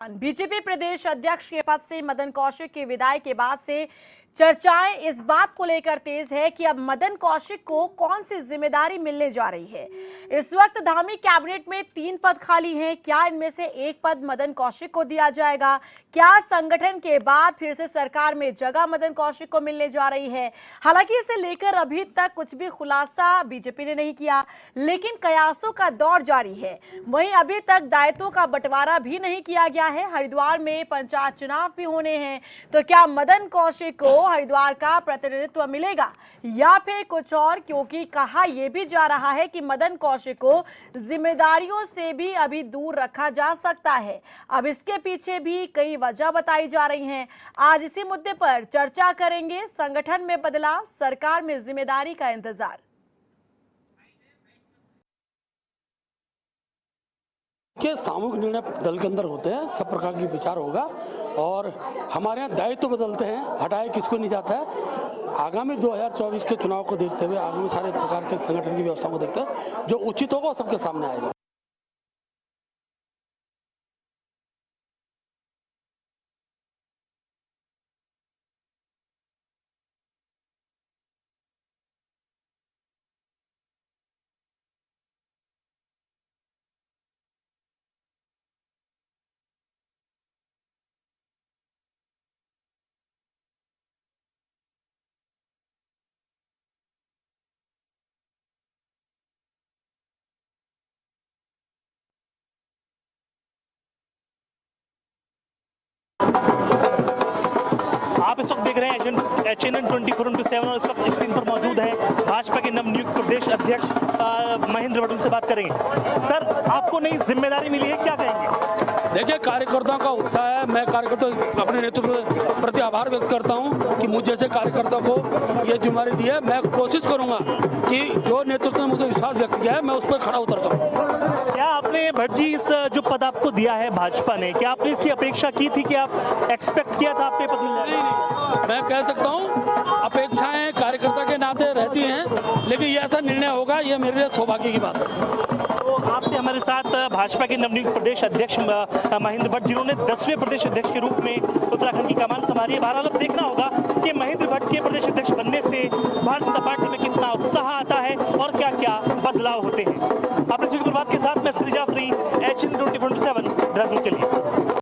BJP प्रदेश अध्यक्ष के पद से मदन कौशिक की विदाई के बाद से चर्चाएं इस बात को लेकर तेज है कि अब मदन कौशिक को कौन सी जिम्मेदारी मिलने जा रही है। इस वक्त धामी कैबिनेट में 3 पद खाली हैं। क्या इनमें से एक पद मदन कौशिक को दिया जाएगा? क्या संगठन के बाद फिर से सरकार में जगह मदन कौशिक को मिलने जा रही है? हालांकि इसे लेकर अभी तक कुछ भी खुलासा बीजेपी ने नहीं किया, लेकिन कयासों का दौर जारी है। वहीं अभी तक दायित्वों का बंटवारा भी नहीं किया गया है। हरिद्वार में पंचायत चुनाव भी होने हैं, तो क्या मदन कौशिक को हरिद्वार का प्रतिनिधित्व मिलेगा या फिर कुछ और? क्योंकि कहा यह भी जा रहा है कि मदन कौशिक को जिम्मेदारियों से भी अभी दूर रखा जा सकता है। अब इसके पीछे भी कई वजह बताई जा रही हैं। आज इसी मुद्दे पर चर्चा करेंगे। संगठन में बदलाव, सरकार में जिम्मेदारी का इंतजार। के सामूहिक निर्णय दल के अंदर होते हैं, सब प्रकार की विचार होगा और हमारे यहाँ दायित्व तो बदलते हैं, हटाए किसको नहीं जाता है। आगामी 2024 के चुनाव को देखते हुए, आगामी सारे प्रकार के संगठन की व्यवस्था को देखते हुए जो उचित होगा सबके सामने आएगा। आप इस वक्त देख रहे हैं HNN 24/7 और इस वक्त स्क्रीन पर मौजूद है भाजपा के नवनियुक्त प्रदेश अध्यक्ष महेंद्र भट्ट। से बात करेंगे। सर, आपको नई जिम्मेदारी मिली है, क्या कहेंगे? देखिए, कार्यकर्ताओं का उत्साह है। मैं कार्यकर्ता अपने नेतृत्व के प्रति आभार व्यक्त करता हूं कि मुझ जैसे कार्यकर्ता को ये जिम्मेदारी दी है। मैं कोशिश करूंगा कि जो नेतृत्व ने मुझे विश्वास व्यक्त किया है मैं उस पर खड़ा उतरता हूं। क्या आपने भट्ट जी इस जो पद आपको दिया है भाजपा ने, क्या आपने इसकी अपेक्षा की थी कि आप एक्सपेक्ट किया था आपको पद मिलना? नहीं, मैं कह सकता हूं अपेक्षाएं कार्यकर्ता के नाते रहती हैं, लेकिन ये ऐसा निर्णय होगा, ये मेरे लिए सौभाग्य की बात है। तो आपने हमारे साथ भाजपा के नवनियुक्त प्रदेश अध्यक्ष महेंद्र भट्ट, जिन्होंने 10वें प्रदेश अध्यक्ष के रूप में उत्तराखंड की कमान संभाली है। बहरहाल अब देखना होगा कि महेंद्र भट्ट के प्रदेश अध्यक्ष बनने से भारतीय जनता पार्टी में कितना उत्साह आता है और क्या क्या बदलाव होते हैं। आपने बात के साथ मैं जाफरी, HNN 24/7 देहरादून के लिए।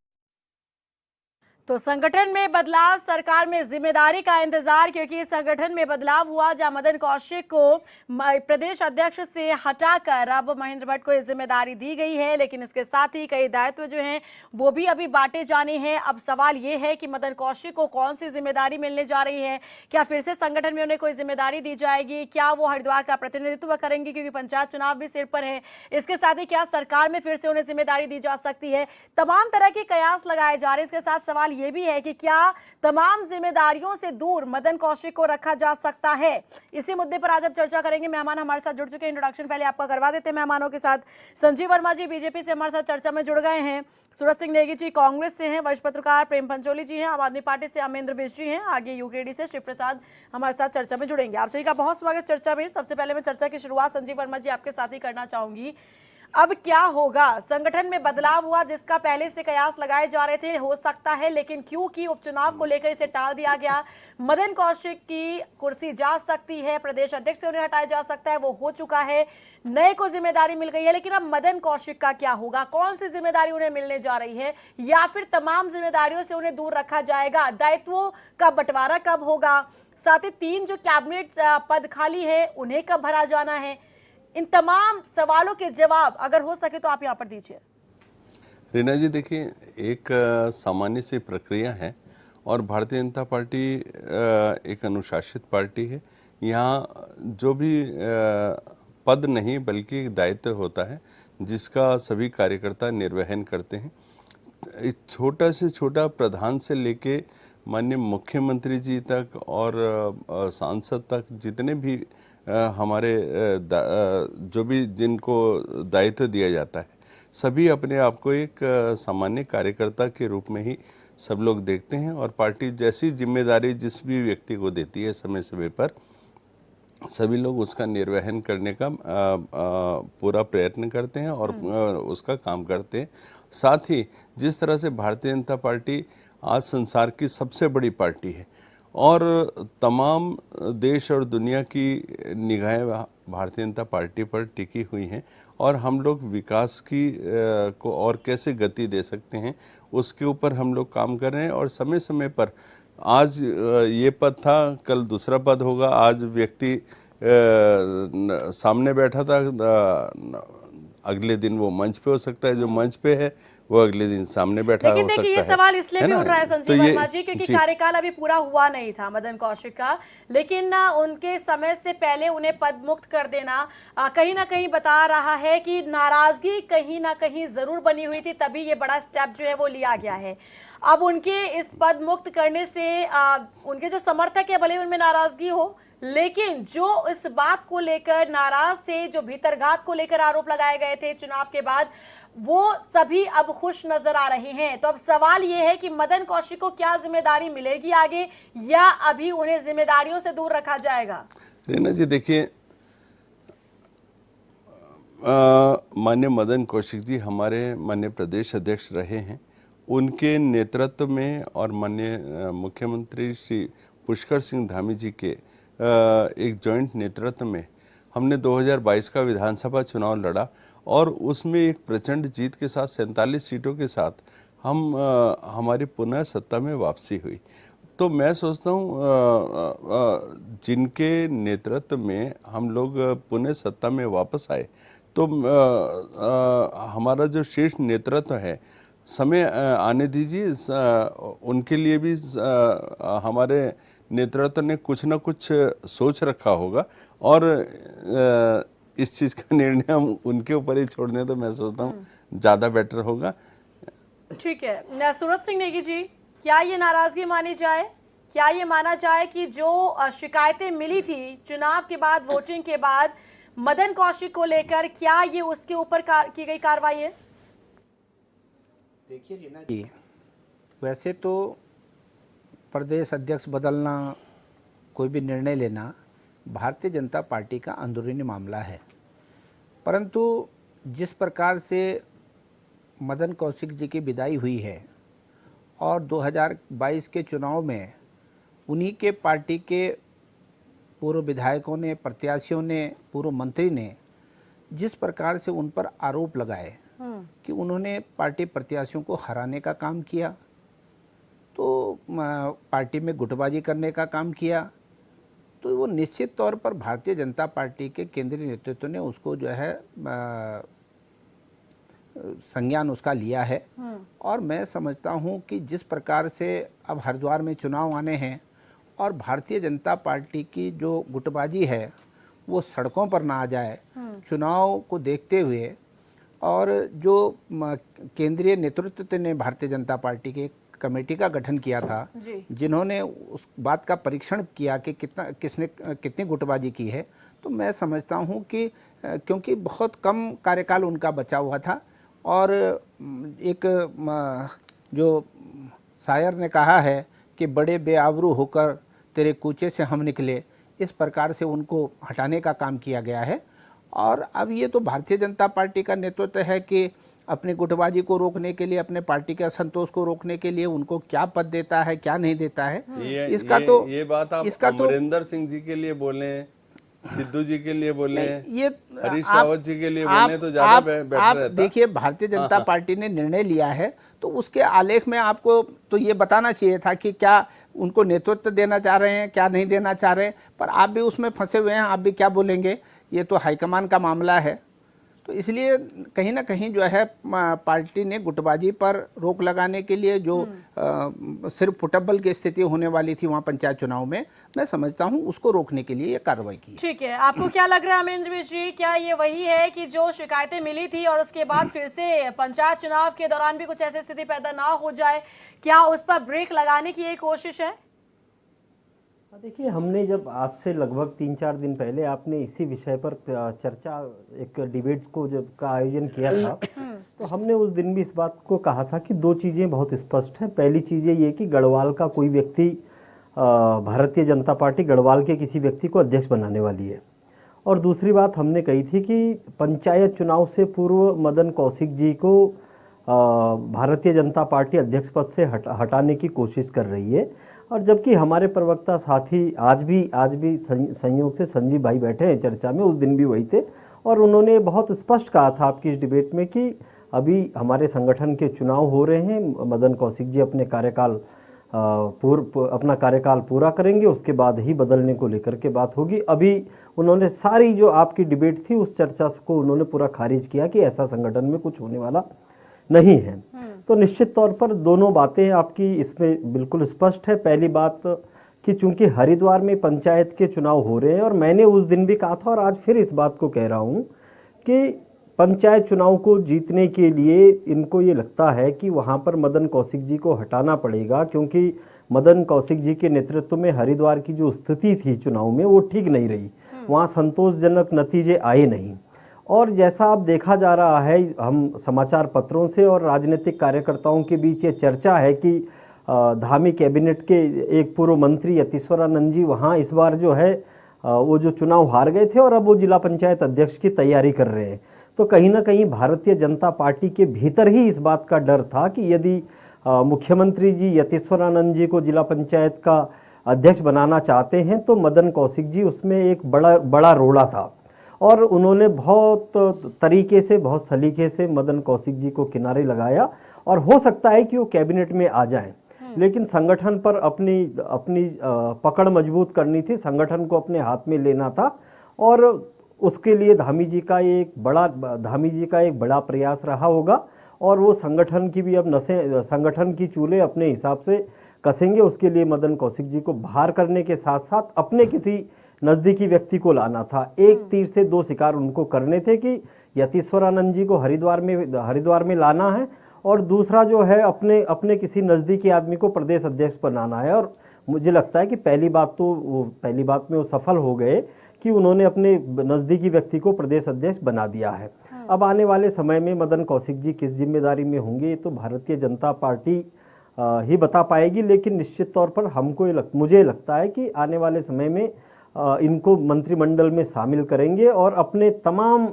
तो संगठन में बदलाव, सरकार में जिम्मेदारी का इंतजार, क्योंकि संगठन में बदलाव हुआ जहां मदन कौशिक को प्रदेश अध्यक्ष से हटाकर अब महेंद्र भट्ट को जिम्मेदारी दी गई है। लेकिन इसके साथ ही कई दायित्व जो हैं वो भी अभी बांटे जाने हैं। अब सवाल ये है कि मदन कौशिक को कौन सी जिम्मेदारी मिलने जा रही है। क्या फिर से संगठन में उन्हें कोई जिम्मेदारी दी जाएगी? क्या वो हरिद्वार का प्रतिनिधित्व करेंगे, क्योंकि पंचायत चुनाव भी सिर पर है? इसके साथ ही क्या सरकार में फिर से उन्हें जिम्मेदारी दी जा सकती है? तमाम तरह के कयास लगाए जा रहे हैं। इसके साथ सवाल ये भी है कि क्या तमाम जिम्मेदारियों से दूर मदन कौशिक को रखा जा सकता है? इसी मुद्दे पर आज अब चर्चा करेंगे। मेहमान हमारे साथ जुड़ चुके हैं। इंट्रोडक्शन पहले आपका करवा देते हैं मेहमानों के साथ। संजीव वर्मा जी बीजेपी से हमारे साथ चर्चा में जुड़ गए हैं। सूरज सिंह नेगी जी कांग्रेस से हैं। वरिष्ठ पत्रकार प्रेम पंचोली जी हैं। आम आदमी पार्टी से अमरेंद्र बिष्ट जी हैं। आगे यूकेडी से शिव प्रसाद हमारे साथ चर्चा में जुड़ेंगे। आप सभी का बहुत स्वागत चर्चा में। सबसे पहले मैं चर्चा की शुरुआत संजीव वर्मा जी आपके साथ ही करना चाहूंगी। अब क्या होगा? संगठन में बदलाव हुआ जिसका पहले से कयास लगाए जा रहे थे, हो सकता है, लेकिन क्योंकि उपचुनाव को लेकर इसे टाल दिया गया। मदन कौशिक की कुर्सी जा सकती है, प्रदेश अध्यक्ष से उन्हें हटाया जा सकता है, वो हो चुका है। नए को जिम्मेदारी मिल गई है, लेकिन अब मदन कौशिक का क्या होगा? कौन सी जिम्मेदारी उन्हें मिलने जा रही है, या फिर तमाम जिम्मेदारियों से उन्हें दूर रखा जाएगा? दायित्वों का बंटवारा कब होगा? साथ ही 3 जो कैबिनेट पद खाली है उन्हें कब भरा जाना है? इन तमाम सवालों के जवाब अगर हो सके तो आप यहाँ पर दीजिए। रीना जी, देखिए, एक सामान्य सी प्रक्रिया है और भारतीय जनता पार्टी एक अनुशासित पार्टी है। यहाँ जो भी पद नहीं बल्कि दायित्व होता है जिसका सभी कार्यकर्ता निर्वहन करते हैं। छोटा से छोटा प्रधान से लेके माननीय मुख्यमंत्री जी तक और सांसद तक जितने भी हमारे जो भी जिनको दायित्व दिया जाता है, सभी अपने आप को एक सामान्य कार्यकर्ता के रूप में ही सब लोग देखते हैं और पार्टी जैसी जिम्मेदारी जिस भी व्यक्ति को देती है समय समय पर सभी लोग उसका निर्वहन करने का पूरा प्रयत्न करते हैं और उसका काम करते हैं। साथ ही जिस तरह से भारतीय जनता पार्टी आज संसार की सबसे बड़ी पार्टी है और तमाम देश और दुनिया की निगाहें भारतीय जनता पार्टी पर टिकी हुई हैं और हम लोग विकास की को और कैसे गति दे सकते हैं उसके ऊपर हम लोग काम कर रहे हैं और समय समय पर आज ये पद था, कल दूसरा पद होगा। आज व्यक्ति सामने बैठा था, अगले दिन वो मंच पे हो सकता है, जो मंच पे है वो अगले दिन सामने बैठा हो सकता है। लेकिन देखिए ये सवाल इसलिए भी ना? उठ रहा है तो संजीव ये वर्मा जी क्योंकि कार्यकाल अभी पूरा हुआ नहीं था मदन कौशिक का, लेकिन उनके समय से पहले उन्हें पद मुक्त कर देना कहीं ना कहीं बता रहा है कि नाराजगी कहीं ना कहीं जरूर बनी हुई थी, तभी ये बड़ा स्टेप जो है वो लिया गया है। अब उनके इस पद मुक्त करने से उनके जो समर्थक है भले उनमें नाराजगी हो, लेकिन जो इस बात को लेकर नाराज थे, जो भीतरघात को लेकर आरोप लगाए गए थे चुनाव के बाद, वो सभी अब खुश नजर आ रहे हैं। तो अब सवाल ये है कि मदन कौशिक को क्या जिम्मेदारी मिलेगी आगे, या अभी उन्हें जिम्मेदारियों से दूर रखा जाएगा? रीना जी देखिए, माननीय मदन कौशिक जी हमारे माननीय प्रदेश अध्यक्ष रहे हैं। उनके नेतृत्व में और माननीय मुख्यमंत्री श्री पुष्कर सिंह धामी जी के एक जॉइंट नेतृत्व में हमने 2022 का विधानसभा चुनाव लड़ा और उसमें एक प्रचंड जीत के साथ 47 सीटों के साथ हम हमारी पुनः सत्ता में वापसी हुई। तो मैं सोचता हूँ जिनके नेतृत्व में हम लोग पुनः सत्ता में वापस आए, तो हमारा जो शीर्ष नेतृत्व है, समय आने दीजिए, उनके लिए भी हमारे नेतृत्व ने कुछ ना कुछ सोच रखा होगा और इस चीज़ का निर्णय हम उनके ऊपर ही छोड़ दें तो मैं सोचता हूँ ज़्यादा बेटर होगा। ठीक है, सूरज सिंह नेगी जी, क्या ये नाराजगी मानी जाए? क्या ये माना जाए कि जो शिकायतें मिली थी चुनाव के बाद, वोटिंग के बाद मदन कौशिक को लेकर, क्या ये उसके ऊपर की गई कार्रवाई है? देखिए रीना जी, वैसे तो प्रदेश अध्यक्ष बदलना, कोई भी निर्णय लेना भारतीय जनता पार्टी का अंदरूनी मामला है, परंतु जिस प्रकार से मदन कौशिक जी की विदाई हुई है और 2022 के चुनाव में उन्हीं के पार्टी के पूर्व विधायकों ने, प्रत्याशियों ने, पूर्व मंत्री ने जिस प्रकार से उन पर आरोप लगाए कि उन्होंने पार्टी प्रत्याशियों को हराने का काम किया, तो पार्टी में गुटबाजी करने का काम किया, तो वो निश्चित तौर पर भारतीय जनता पार्टी के केंद्रीय नेतृत्व ने उसको जो है संज्ञान उसका लिया है। और मैं समझता हूँ कि जिस प्रकार से अब हरिद्वार में चुनाव आने हैं और भारतीय जनता पार्टी की जो गुटबाजी है वो सड़कों पर ना आ जाए, चुनाव को देखते हुए, और जो केंद्रीय नेतृत्व ने भारतीय जनता पार्टी के कमेटी का गठन किया था, जिन्होंने उस बात का परीक्षण किया कि कितनी गुटबाजी की है, तो मैं समझता हूं कि क्योंकि बहुत कम कार्यकाल उनका बचा हुआ था और एक जो शायर ने कहा है कि बड़े बेआबरू होकर तेरे कूचे से हम निकले, इस प्रकार से उनको हटाने का काम किया गया है। और अब ये तो भारतीय जनता पार्टी का नेतृत्व है कि अपनी गुटबाजी को रोकने के लिए, अपने पार्टी के असंतोष को रोकने के लिए उनको क्या पद देता है, क्या नहीं देता है, ये बात आप अमरिंदर सिंह जी के लिए बोले, सिद्धू जी के लिए बोले, ये हरीश रावत जी के लिए बोले तो ज्यादा बेटर रहता। देखिए, भारतीय जनता पार्टी ने निर्णय लिया है तो उसके आलेख में आपको तो ये बताना चाहिए था कि क्या उनको नेतृत्व देना चाह रहे हैं, क्या नहीं देना चाह रहे हैं, पर आप भी उसमें फंसे हुए हैं, आप भी क्या बोलेंगे, ये तो हाईकमान का मामला है। तो इसलिए कहीं ना कहीं जो है पार्टी ने गुटबाजी पर रोक लगाने के लिए जो सिर्फ फुटबॉल की स्थिति होने वाली थी वहाँ पंचायत चुनाव में, मैं समझता हूँ उसको रोकने के लिए ये कार्रवाई की। ठीक है, आपको क्या लग रहा है अमरेंद्र जी, क्या ये वही है कि जो शिकायतें मिली थी और उसके बाद फिर से पंचायत चुनाव के दौरान भी कुछ ऐसी स्थिति पैदा ना हो जाए, क्या उस पर ब्रेक लगाने की एक कोशिश है? देखिए, हमने जब आज से लगभग 3-4 दिन पहले आपने इसी विषय पर चर्चा, एक डिबेट को जब का आयोजन किया था, तो हमने उस दिन भी इस बात को कहा था कि दो चीज़ें बहुत स्पष्ट हैं। पहली चीज़ ये कि गढ़वाल का कोई व्यक्ति, भारतीय जनता पार्टी गढ़वाल के किसी व्यक्ति को अध्यक्ष बनाने वाली है। और दूसरी बात हमने कही थी कि पंचायत चुनाव से पूर्व मदन कौशिक जी को भारतीय जनता पार्टी अध्यक्ष पद से हटाने की कोशिश कर रही है। और जबकि हमारे प्रवक्ता साथी आज भी संयोग से संजीव भाई बैठे हैं चर्चा में, उस दिन भी वही थे, और उन्होंने बहुत स्पष्ट कहा था आपकी इस डिबेट में कि अभी हमारे संगठन के चुनाव हो रहे हैं, मदन कौशिक जी अपने अपना कार्यकाल पूरा करेंगे, उसके बाद ही बदलने को लेकर के बात होगी। अभी उन्होंने सारी जो आपकी डिबेट थी उस चर्चा को उन्होंने पूरा खारिज किया कि ऐसा संगठन में कुछ होने वाला नहीं है। तो निश्चित तौर पर दोनों बातें आपकी इसमें बिल्कुल स्पष्ट है। पहली बात कि चूंकि हरिद्वार में पंचायत के चुनाव हो रहे हैं, और मैंने उस दिन भी कहा था और आज फिर इस बात को कह रहा हूं कि पंचायत चुनाव को जीतने के लिए इनको ये लगता है कि वहां पर मदन कौशिक जी को हटाना पड़ेगा, क्योंकि मदन कौशिक जी के नेतृत्व में हरिद्वार की जो स्थिति थी चुनाव में वो ठीक नहीं रही, वहाँ संतोषजनक नतीजे आए नहीं। और जैसा अब देखा जा रहा है, हम समाचार पत्रों से और राजनीतिक कार्यकर्ताओं के बीच ये चर्चा है कि धामी कैबिनेट के एक पूर्व मंत्री यतीश्वरानंद जी वहाँ इस बार जो है वो जो चुनाव हार गए थे और अब वो जिला पंचायत अध्यक्ष की तैयारी कर रहे हैं। तो कहीं ना कहीं भारतीय जनता पार्टी के भीतर ही इस बात का डर था कि यदि मुख्यमंत्री जी यतीश्वरानंद जी को जिला पंचायत का अध्यक्ष बनाना चाहते हैं तो मदन कौशिक जी उसमें एक बड़ा रोड़ा था, और उन्होंने बहुत तरीके से, बहुत सलीके से मदन कौशिक जी को किनारे लगाया, और हो सकता है कि वो कैबिनेट में आ जाएं, लेकिन संगठन पर अपनी पकड़ मजबूत करनी थी, संगठन को अपने हाथ में लेना था, और उसके लिए धामी जी का एक बड़ा प्रयास रहा होगा। और वो संगठन की भी अब नसें, संगठन की चूल्हे अपने हिसाब से कसेंगे। उसके लिए मदन कौशिक जी को बाहर करने के साथ साथ अपने किसी नज़दीकी व्यक्ति को लाना था। एक तीर से दो शिकार उनको करने थे कि यतीश्वरानंद जी को हरिद्वार में लाना है, और दूसरा जो है अपने किसी नज़दीकी आदमी को प्रदेश अध्यक्ष बनाना है। और मुझे लगता है कि पहली बात में वो सफल हो गए कि उन्होंने अपने नज़दीकी व्यक्ति को प्रदेश अध्यक्ष बना दिया है। अब आने वाले समय में मदन कौशिक जी किस जिम्मेदारी में होंगे तो भारतीय जनता पार्टी ही बता पाएगी, लेकिन निश्चित तौर पर मुझे लगता है कि आने वाले समय में इनको मंत्रिमंडल में शामिल करेंगे, और अपने तमाम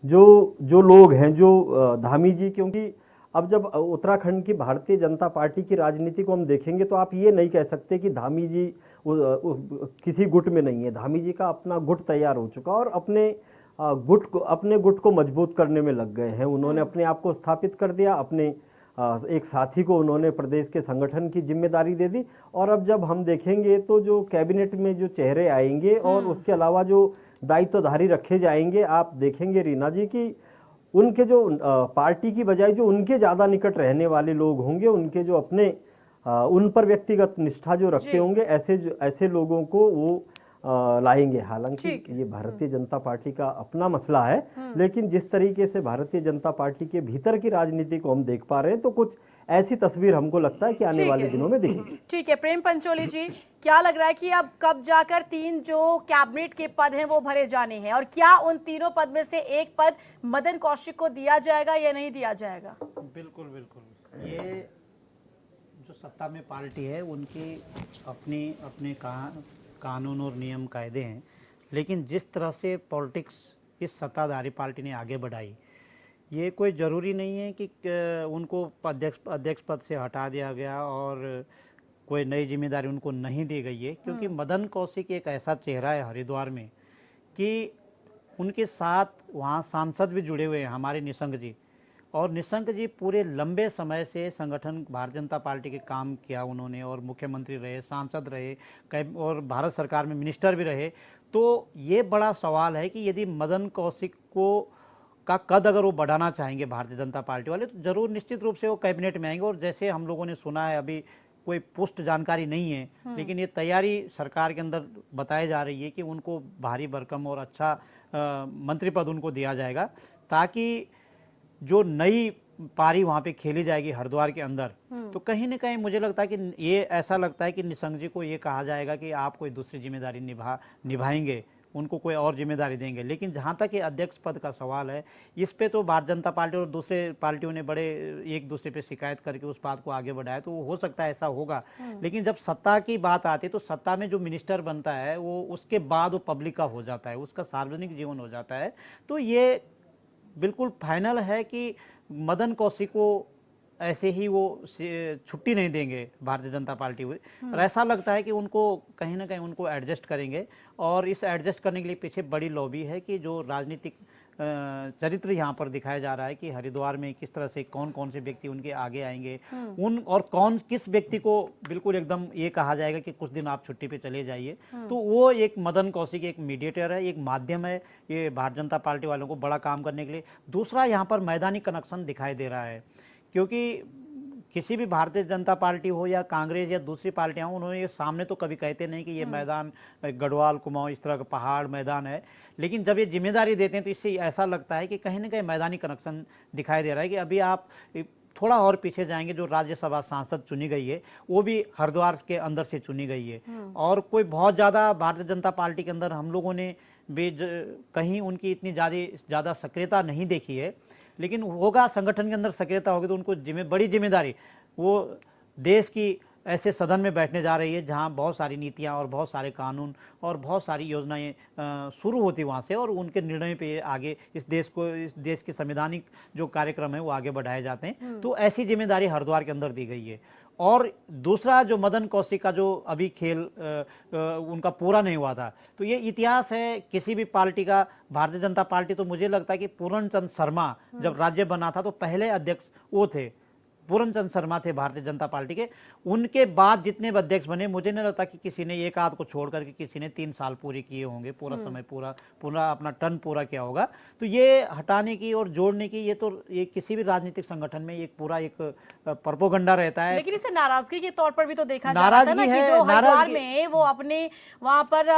जो लोग हैं, जो धामी जी, क्योंकि अब जब उत्तराखंड की भारतीय जनता पार्टी की राजनीति को हम देखेंगे तो आप ये नहीं कह सकते कि धामी जी किसी गुट में नहीं है। धामी जी का अपना गुट तैयार हो चुका, और अपने गुट को मजबूत करने में लग गए हैं। उन्होंने अपने आप को स्थापित कर दिया, अपने एक साथी को उन्होंने प्रदेश के संगठन की जिम्मेदारी दे दी, और अब जब हम देखेंगे तो जो कैबिनेट में जो चेहरे आएंगे और उसके अलावा जो दायित्वधारी रखे जाएंगे, आप देखेंगे रीना जी कि उनके जो पार्टी की बजाय जो उनके ज़्यादा निकट रहने वाले लोग होंगे, उनके जो अपने उन पर व्यक्तिगत निष्ठा जो रखते होंगे, ऐसे लोगों को वो लाएंगे। हालांकि ये भारतीय जनता पार्टी का अपना मसला है, लेकिन जिस तरीके से भारतीय जनता पार्टी के भीतर की राजनीति को हम देख पा रहे हैं तो कुछ ऐसी तस्वीर हमको लगता है कि आने वाले दिनों में दिखेगी। ठीक है प्रेम पंचोली जी, क्या लग रहा है कि अब कब जाकर 3 जो कैबिनेट के पद हैं वो भरे जाने हैं, और क्या उन तीनों पद में से एक पद मदन कौशिक को दिया जाएगा या नहीं दिया जाएगा? बिल्कुल बिल्कुल, ये जो सत्ता में पार्टी है उनकी अपने कानून और नियम कायदे हैं, लेकिन जिस तरह से पॉलिटिक्स इस सत्ताधारी पार्टी ने आगे बढ़ाई, ये कोई ज़रूरी नहीं है कि उनको अध्यक्ष पद से हटा दिया गया और कोई नई जिम्मेदारी उनको नहीं दी गई है, क्योंकि मदन कौशिक एक ऐसा चेहरा है हरिद्वार में कि उनके साथ वहाँ सांसद भी जुड़े हुए हैं, हमारे निशंक जी, और निशंक जी पूरे लंबे समय से संगठन भारतीय जनता पार्टी के काम किया उन्होंने, और मुख्यमंत्री रहे, सांसद रहे, और भारत सरकार में मिनिस्टर भी रहे। तो ये बड़ा सवाल है कि यदि मदन कौशिक का कद अगर वो बढ़ाना चाहेंगे भारतीय जनता पार्टी वाले, तो जरूर निश्चित रूप से वो कैबिनेट में आएंगे। और जैसे हम लोगों ने सुना है, अभी कोई पुष्ट जानकारी नहीं है, लेकिन ये तैयारी सरकार के अंदर बताई जा रही है कि उनको भारी भरकम और अच्छा मंत्री पद उनको दिया जाएगा, ताकि जो नई पारी वहाँ पे खेली जाएगी हरिद्वार के अंदर, तो कहीं ना कहीं मुझे लगता है कि ये ऐसा लगता है कि निशंक जी को ये कहा जाएगा कि आप कोई दूसरी जिम्मेदारी निभाएंगे, उनको कोई और जिम्मेदारी देंगे। लेकिन जहाँ तक ये अध्यक्ष पद का सवाल है, इस पे तो भारतीय जनता पार्टी और दूसरे पार्टियों ने बड़े एक दूसरे पे शिकायत करके उस बात को आगे बढ़ाया, तो हो सकता है ऐसा होगा। लेकिन जब सत्ता की बात आती है तो सत्ता में जो मिनिस्टर बनता है वो उसके बाद वो पब्लिक का हो जाता है, उसका सार्वजनिक जीवन हो जाता है। तो ये बिल्कुल फाइनल है कि मदन कौशिक को ऐसे ही वो छुट्टी नहीं देंगे भारतीय जनता पार्टी हुई। और ऐसा लगता है कि उनको कहीं ना कहीं उनको एडजस्ट करेंगे, और इस एडजस्ट करने के लिए पीछे बड़ी लॉबी है कि जो राजनीतिक चरित्र यहाँ पर दिखाया जा रहा है कि हरिद्वार में किस तरह से कौन कौन से व्यक्ति उनके आगे आएंगे, उन और कौन किस व्यक्ति को बिल्कुल एकदम ये कहा जाएगा कि कुछ दिन आप छुट्टी पे चले जाइए। तो वो एक मदन कौशिक एक मीडिएटर है, एक माध्यम है ये भारतीय जनता पार्टी वालों को बड़ा काम करने के लिए। दूसरा यहाँ पर मैदानी कनेक्शन दिखाई दे रहा है, क्योंकि किसी भी भारतीय जनता पार्टी हो या कांग्रेस या दूसरी पार्टियां हो, उन्होंने ये सामने तो कभी कहते नहीं कि ये मैदान गढ़वाल कुमाऊं इस तरह का पहाड़ मैदान है, लेकिन जब ये जिम्मेदारी देते हैं तो इससे ऐसा लगता है कि कहीं ना कहीं मैदानी कनेक्शन दिखाई दे रहा है कि अभी आप थोड़ा और पीछे जाएंगे, जो राज्यसभा सांसद चुनी गई है वो भी हरिद्वार के अंदर से चुनी गई है, और कोई बहुत ज़्यादा भारतीय जनता पार्टी के अंदर हम लोगों ने भी कहीं उनकी इतनी ज़्यादा सक्रियता नहीं देखी है। लेकिन होगा, संगठन के अंदर सक्रियता होगी तो उनको बड़ी जिम्मेदारी, वो देश की ऐसे सदन में बैठने जा रही है जहां बहुत सारी नीतियां और बहुत सारे कानून और बहुत सारी योजनाएं शुरू होती वहां से, और उनके निर्णय पे आगे इस देश के संवैधानिक जो कार्यक्रम है वो आगे बढ़ाए जाते हैं। तो ऐसी जिम्मेदारी हरिद्वार के अंदर दी गई है। और दूसरा जो मदन कौशिक का जो अभी खेल उनका पूरा नहीं हुआ था, तो ये इतिहास है किसी भी पार्टी का। भारतीय जनता पार्टी तो मुझे लगता है कि पूर्ण चंद शर्मा जब राज्य बना था तो पहले अध्यक्ष वो थे, पूर्ण चंद शर्मा थे भारतीय जनता पार्टी के। उनके बाद जितने भी अध्यक्ष बने, मुझे नहीं लगता कि किसी ने एक आध को छोड़ करके किसी ने 3 साल पूरे किए होंगे, पूरा समय पूरा अपना टर्न पूरा किया होगा। तो ये हटाने की और जोड़ने की ये किसी भी राजनीतिक संगठन में एक पूरा एक प्रोपेगेंडा रहता है। लेकिन इसे नाराजगी के तौर पर भी तो देखा जा रहा था ना कि जो हरिद्वार में वो अपने वहां पर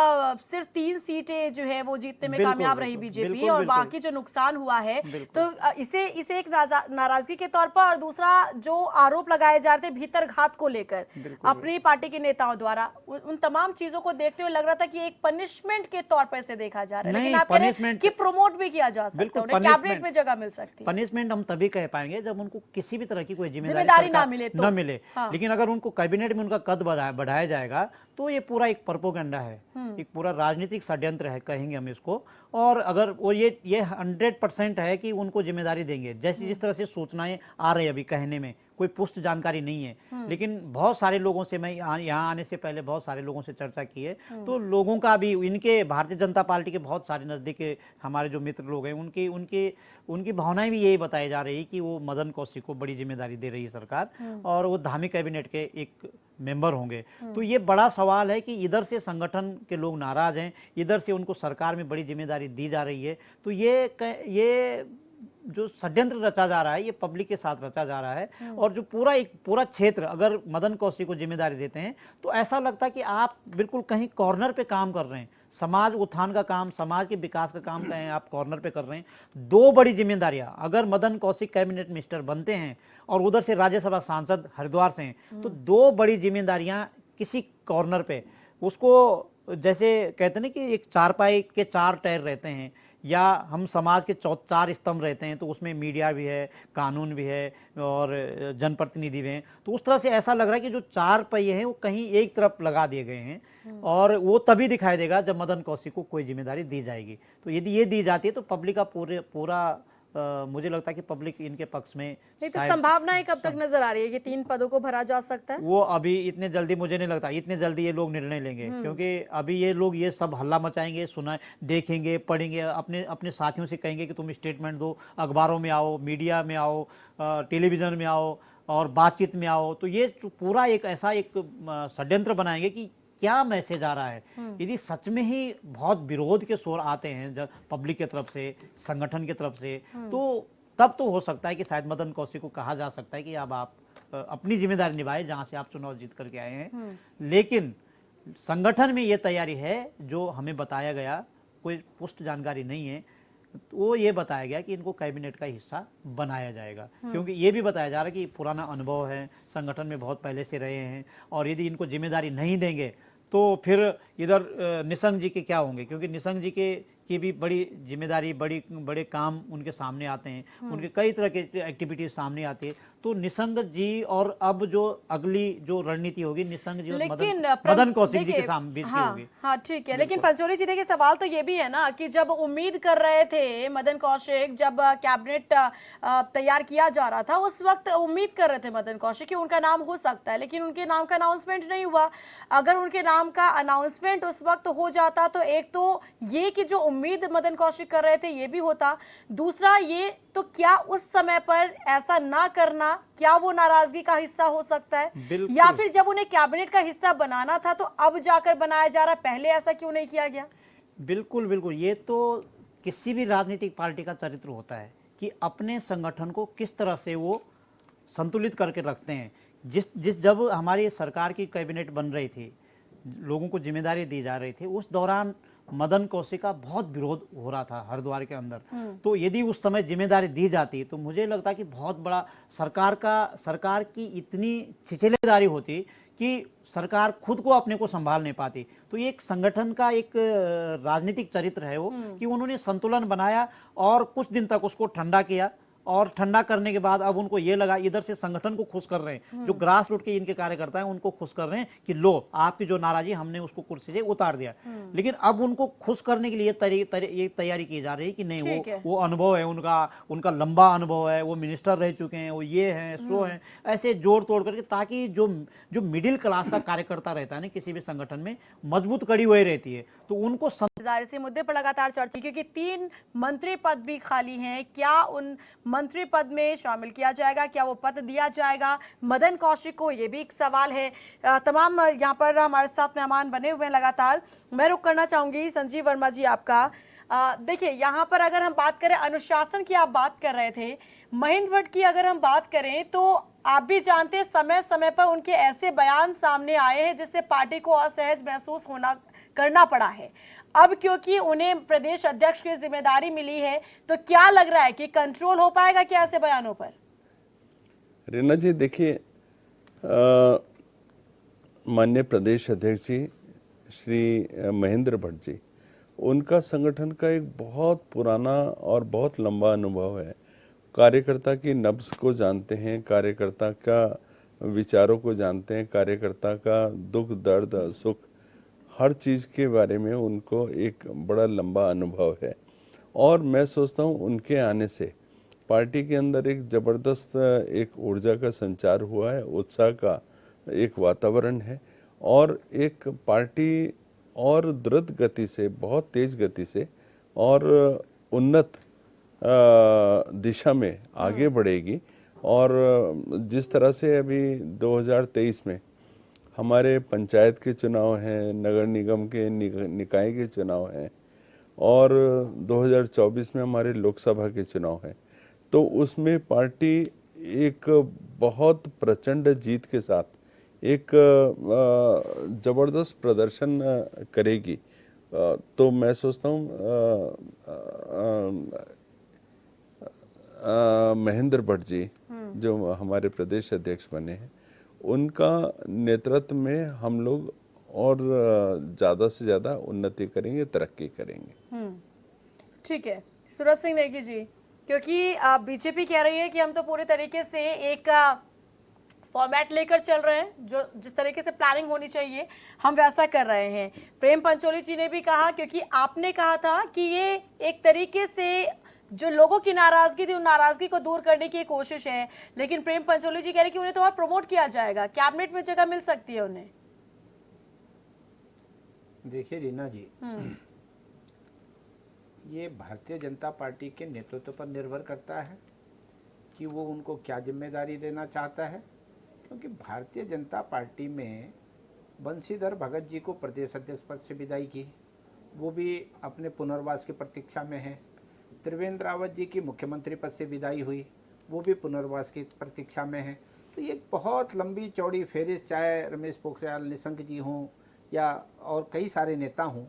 सिर्फ 3 सीटें जो है वो जीतने में कामयाब रही बीजेपी, और बाकी जो नुकसान हुआ है, तो इसे एक नाराजगी के तौर पर। और दूसरा जो आरोप लगाए जा रहे थे भीतर घात को लेकर अपनी पार्टी के नेताओं द्वारा, उन तमाम चीजों को देखते हुए लग रहा था कि एक पनिशमेंट के तौर पर इसे देखा जा रहा है। लेकिन आप कह रहे हैं कि प्रमोट भी किया जा सकता है, उन्हें कैबिनेट में जगह मिल सकती है। पनिशमेंट हम तभी कह पाएंगे जब उनको किसी भी तरह की कोई जिम्मेदारी ना मिले। हाँ। लेकिन अगर उनको कैबिनेट में उनका कद बढ़ाया जाएगा तो ये पूरा एक प्रोपेगेंडा है, एक पूरा राजनीतिक षड्यंत्र है कहेंगे हम इसको। और अगर वो ये 100% है कि उनको जिम्मेदारी देंगे, जैसे जिस तरह से सूचनाएं आ रही है अभी कहने में कोई पुष्ट जानकारी नहीं है, लेकिन बहुत सारे लोगों से, मैं यहाँ आने से पहले बहुत सारे लोगों से चर्चा की है, तो लोगों का भी, इनके भारतीय जनता पार्टी के बहुत सारे नज़दीक के हमारे जो मित्र लोग हैं उनकी भावनाएं भी यही बताई जा रही है कि वो मदन कौशिक को बड़ी जिम्मेदारी दे रही है सरकार, और वो धामी कैबिनेट के एक मेंबर होंगे। तो ये बड़ा सवाल है कि इधर से संगठन के लोग नाराज हैं, इधर से उनको सरकार में बड़ी जिम्मेदारी दी जा रही है। तो ये जो षड्यंत्र रचा जा रहा है ये पब्लिक के साथ रचा जा रहा है। और जो पूरा क्षेत्र अगर मदन कौशिक को जिम्मेदारी देते हैं तो ऐसा लगता है कि आप बिल्कुल कहीं कॉर्नर पे काम कर रहे हैं। समाज उत्थान का काम, समाज के विकास का काम कहें, आप कॉर्नर पे कर रहे हैं। 2 बड़ी जिम्मेदारियां अगर मदन कौशिक कैबिनेट मिनिस्टर बनते हैं और उधर से राज्यसभा सांसद हरिद्वार से हैं, तो 2 बड़ी जिम्मेदारियां किसी कॉर्नर पे, उसको जैसे कहते हैं ना कि एक चारपाई के 4 टायर रहते हैं, या हम समाज के 4 स्तंभ रहते हैं, तो उसमें मीडिया भी है, कानून भी है और जनप्रतिनिधि भी हैं। तो उस तरह से ऐसा लग रहा है कि जो 4 पहिए हैं वो कहीं एक तरफ लगा दिए गए हैं, और वो तभी दिखाई देगा जब मदन कौशिक को कोई जिम्मेदारी दी जाएगी। तो यदि ये दी जाती है तो पब्लिक का पूरा मुझे लगता है कि पब्लिक इनके पक्ष में। नहीं तो संभावनाएं कब तक नजर आ रही है कि 3 पदों को भरा जा सकता है? वो अभी इतने जल्दी मुझे नहीं लगता, इतने जल्दी ये लोग निर्णय लेंगे, क्योंकि अभी ये लोग ये सब हल्ला मचाएंगे, देखेंगे, पढ़ेंगे, अपने साथियों से कहेंगे कि तुम स्टेटमेंट दो, अखबारों में आओ, मीडिया में आओ, टेलीविजन में आओ और बातचीत में आओ। तो ये पूरा एक ऐसा एक षड्यंत्र बनाएंगे कि क्या मैसेज आ रहा है। यदि सच में ही बहुत विरोध के शोर आते हैं जब पब्लिक की तरफ से, संगठन की तरफ से, तो तब तो हो सकता है कि शायद मदन कौशिक को कहा जा सकता है कि अब आप अपनी जिम्मेदारी निभाएं जहां से आप चुनाव जीत करके आए हैं। लेकिन संगठन में ये तैयारी है जो हमें बताया गया, कोई पुष्ट जानकारी नहीं है, वो ये बताया गया कि इनको कैबिनेट का हिस्सा बनाया जाएगा, क्योंकि ये भी बताया जा रहा है कि पुराना अनुभव है, संगठन में बहुत पहले से रहे हैं, और यदि इनको जिम्मेदारी नहीं देंगे तो फिर इधर निशंक जी के क्या होंगे, क्योंकि निशंक जी के की भी बड़ी जिम्मेदारी, बड़े काम उनके सामने आते हैं, उनके कई तरह के एक्टिविटीज सामने आती है। तो निशंक जी और अब जो अगली जो रणनीति होगी निशंक जी और लेकिन मदन कौशिक जी के देखिए, सामने बीच की हाँ होगी। हाँ ठीक है, लेकिन पंचोली जी देखिए सवाल तो ये भी है ना कि जब उम्मीद कर रहे थे मदन कौशिक, जब कैबिनेट तैयार किया जा रहा था उस वक्त उम्मीद कर रहे थे मदन कौशिक कि उनका नाम हो सकता है, लेकिन उनके नाम का अनाउंसमेंट नहीं हुआ। अगर उनके नाम का अनाउंसमेंट उस वक्त हो जाता तो एक तो ये कि जो उम्मीद मदन कौशिक कर रहे थे ये भी होता, दूसरा ये तो क्या उस समय पर ऐसा ना करना क्या वो नाराजगी का हिस्सा हो सकता है, बिल्कुल। या फिर जब उन्हें कैबिनेट का हिस्सा बनाना था तो अब जाकर बनाया जा रहा है, पहले ऐसा क्यों नहीं किया गया? बिल्कुल बिल्कुल, ये तो किसी भी राजनीतिक पार्टी का चरित्र होता है कि अपने संगठन को किस तरह से वो संतुलित करके रखते हैं। जब हमारी सरकार की कैबिनेट बन रही थी, लोगों को जिम्मेदारी दी जा रही थी, उस दौरान मदन कौशिक का बहुत विरोध हो रहा था हरिद्वार के अंदर। तो यदि उस समय जिम्मेदारी दी जाती तो मुझे लगता कि बहुत बड़ा सरकार की इतनी छिछेलेदारी होती कि सरकार खुद को अपने को संभाल नहीं पाती। तो ये एक संगठन का एक राजनीतिक चरित्र है वो कि उन्होंने संतुलन बनाया और कुछ दिन तक उसको ठंडा किया, और ठंडा करने के बाद अब उनको ये लगा इधर से संगठन को खुश कर रहे हैं, जो ग्रास रूट के इनके कार्यकर्ता हैं उनको खुश कर रहे हैं कि लो आपकी जो नाराजगी हमने उसको कुर्सी से उतार दिया। लेकिन अब उनको खुश करने के लिए ये तैयारी की जा रही है कि नहीं, वो अनुभव है उनका लंबा अनुभव है, वो मिनिस्टर रह चुके हैं, वो ये हैं सो हैं, ऐसे जोड़ तोड़ करके, ताकि जो मिडिल क्लास का कार्यकर्ता रहता है ना किसी भी संगठन में, मजबूत कड़ी हुई रहती है। तो उनको जाहिर से मुद्दे पर लगातार चर्चा, क्योंकि 3 मंत्री पद भी खाली हैं, क्या उन मंत्री पद में शामिल किया जाएगा, क्या वो पद दिया जाएगा मदन कौशिक को, ये भी एक सवाल है। तमाम यहाँ पर हमारे साथ मेहमान बने हुए हैं लगातार। मैं रुक करना चाहूंगी संजीव वर्मा जी आपका। देखिए यहाँ पर अगर हम बात करें अनुशासन की, आप बात कर रहे थे, महेंद्र भट्ट की अगर हम बात करें तो आप भी जानते हैं समय समय पर उनके ऐसे बयान सामने आए हैं जिससे पार्टी को असहज महसूस करना पड़ा है। अब क्योंकि उन्हें प्रदेश अध्यक्ष की जिम्मेदारी मिली है तो क्या लग रहा है कि कंट्रोल हो पाएगा क्या ऐसे बयानों पर? रीना जी देखिए, माननीय प्रदेश अध्यक्ष जी श्री महेंद्र भट्ट जी, उनका संगठन का एक बहुत पुराना और बहुत लंबा अनुभव है। कार्यकर्ता की नब्ज को जानते हैं, कार्यकर्ता का विचारों को जानते हैं, कार्यकर्ता का दुख दर्द सुख हर चीज़ के बारे में उनको एक बड़ा लंबा अनुभव है। और मैं सोचता हूँ उनके आने से पार्टी के अंदर एक ज़बरदस्त एक ऊर्जा का संचार हुआ है, उत्साह का एक वातावरण है, और एक पार्टी और द्रुत गति से, बहुत तेज़ गति से और उन्नत दिशा में आगे बढ़ेगी। और जिस तरह से अभी 2023 में हमारे पंचायत के चुनाव हैं, नगर निगम के निकाय के चुनाव हैं, और 2024 में हमारे लोकसभा के चुनाव हैं, तो उसमें पार्टी एक बहुत प्रचंड जीत के साथ एक ज़बरदस्त प्रदर्शन करेगी। तो मैं सोचता हूँ महेंद्र भट्ट जी जो हमारे प्रदेश अध्यक्ष बने हैं, उनका नेतृत्व में हम लोग और ज़्यादा से ज़्यादा उन्नति करेंगे, तरक्की करेंगे। ठीक है सूरज सिंह नेगी जी, क्योंकि बीजेपी कह रही है कि हम तो पूरे तरीके से एक फॉर्मेट लेकर चल रहे हैं, जो जिस तरीके से प्लानिंग होनी चाहिए हम वैसा कर रहे हैं। प्रेम पंचोली जी ने भी कहा, क्योंकि आपने कहा था कि ये एक तरीके से जो लोगों की नाराजगी थी उन नाराजगी को दूर करने की कोशिश है, लेकिन प्रेम पंचोली जी कह रहे हैं कि उन्हें तो और प्रमोट किया जाएगा, कैबिनेट में जगह मिल सकती है उन्हें। देखिए रीना जी, ये भारतीय जनता पार्टी के नेतृत्व पर निर्भर करता है कि वो उनको क्या जिम्मेदारी देना चाहता है, क्योंकि भारतीय जनता पार्टी में बंशीधर भगत जी को प्रदेश अध्यक्ष पद से विदाई की, वो भी अपने पुनर्वास की प्रतीक्षा में है। त्रिवेंद्र रावत जी की मुख्यमंत्री पद से विदाई हुई, वो भी पुनर्वास की प्रतीक्षा में है। तो ये बहुत लंबी चौड़ी फेरिस्त, चाहे रमेश पोखरियाल निशंक जी हों या और कई सारे नेता हों,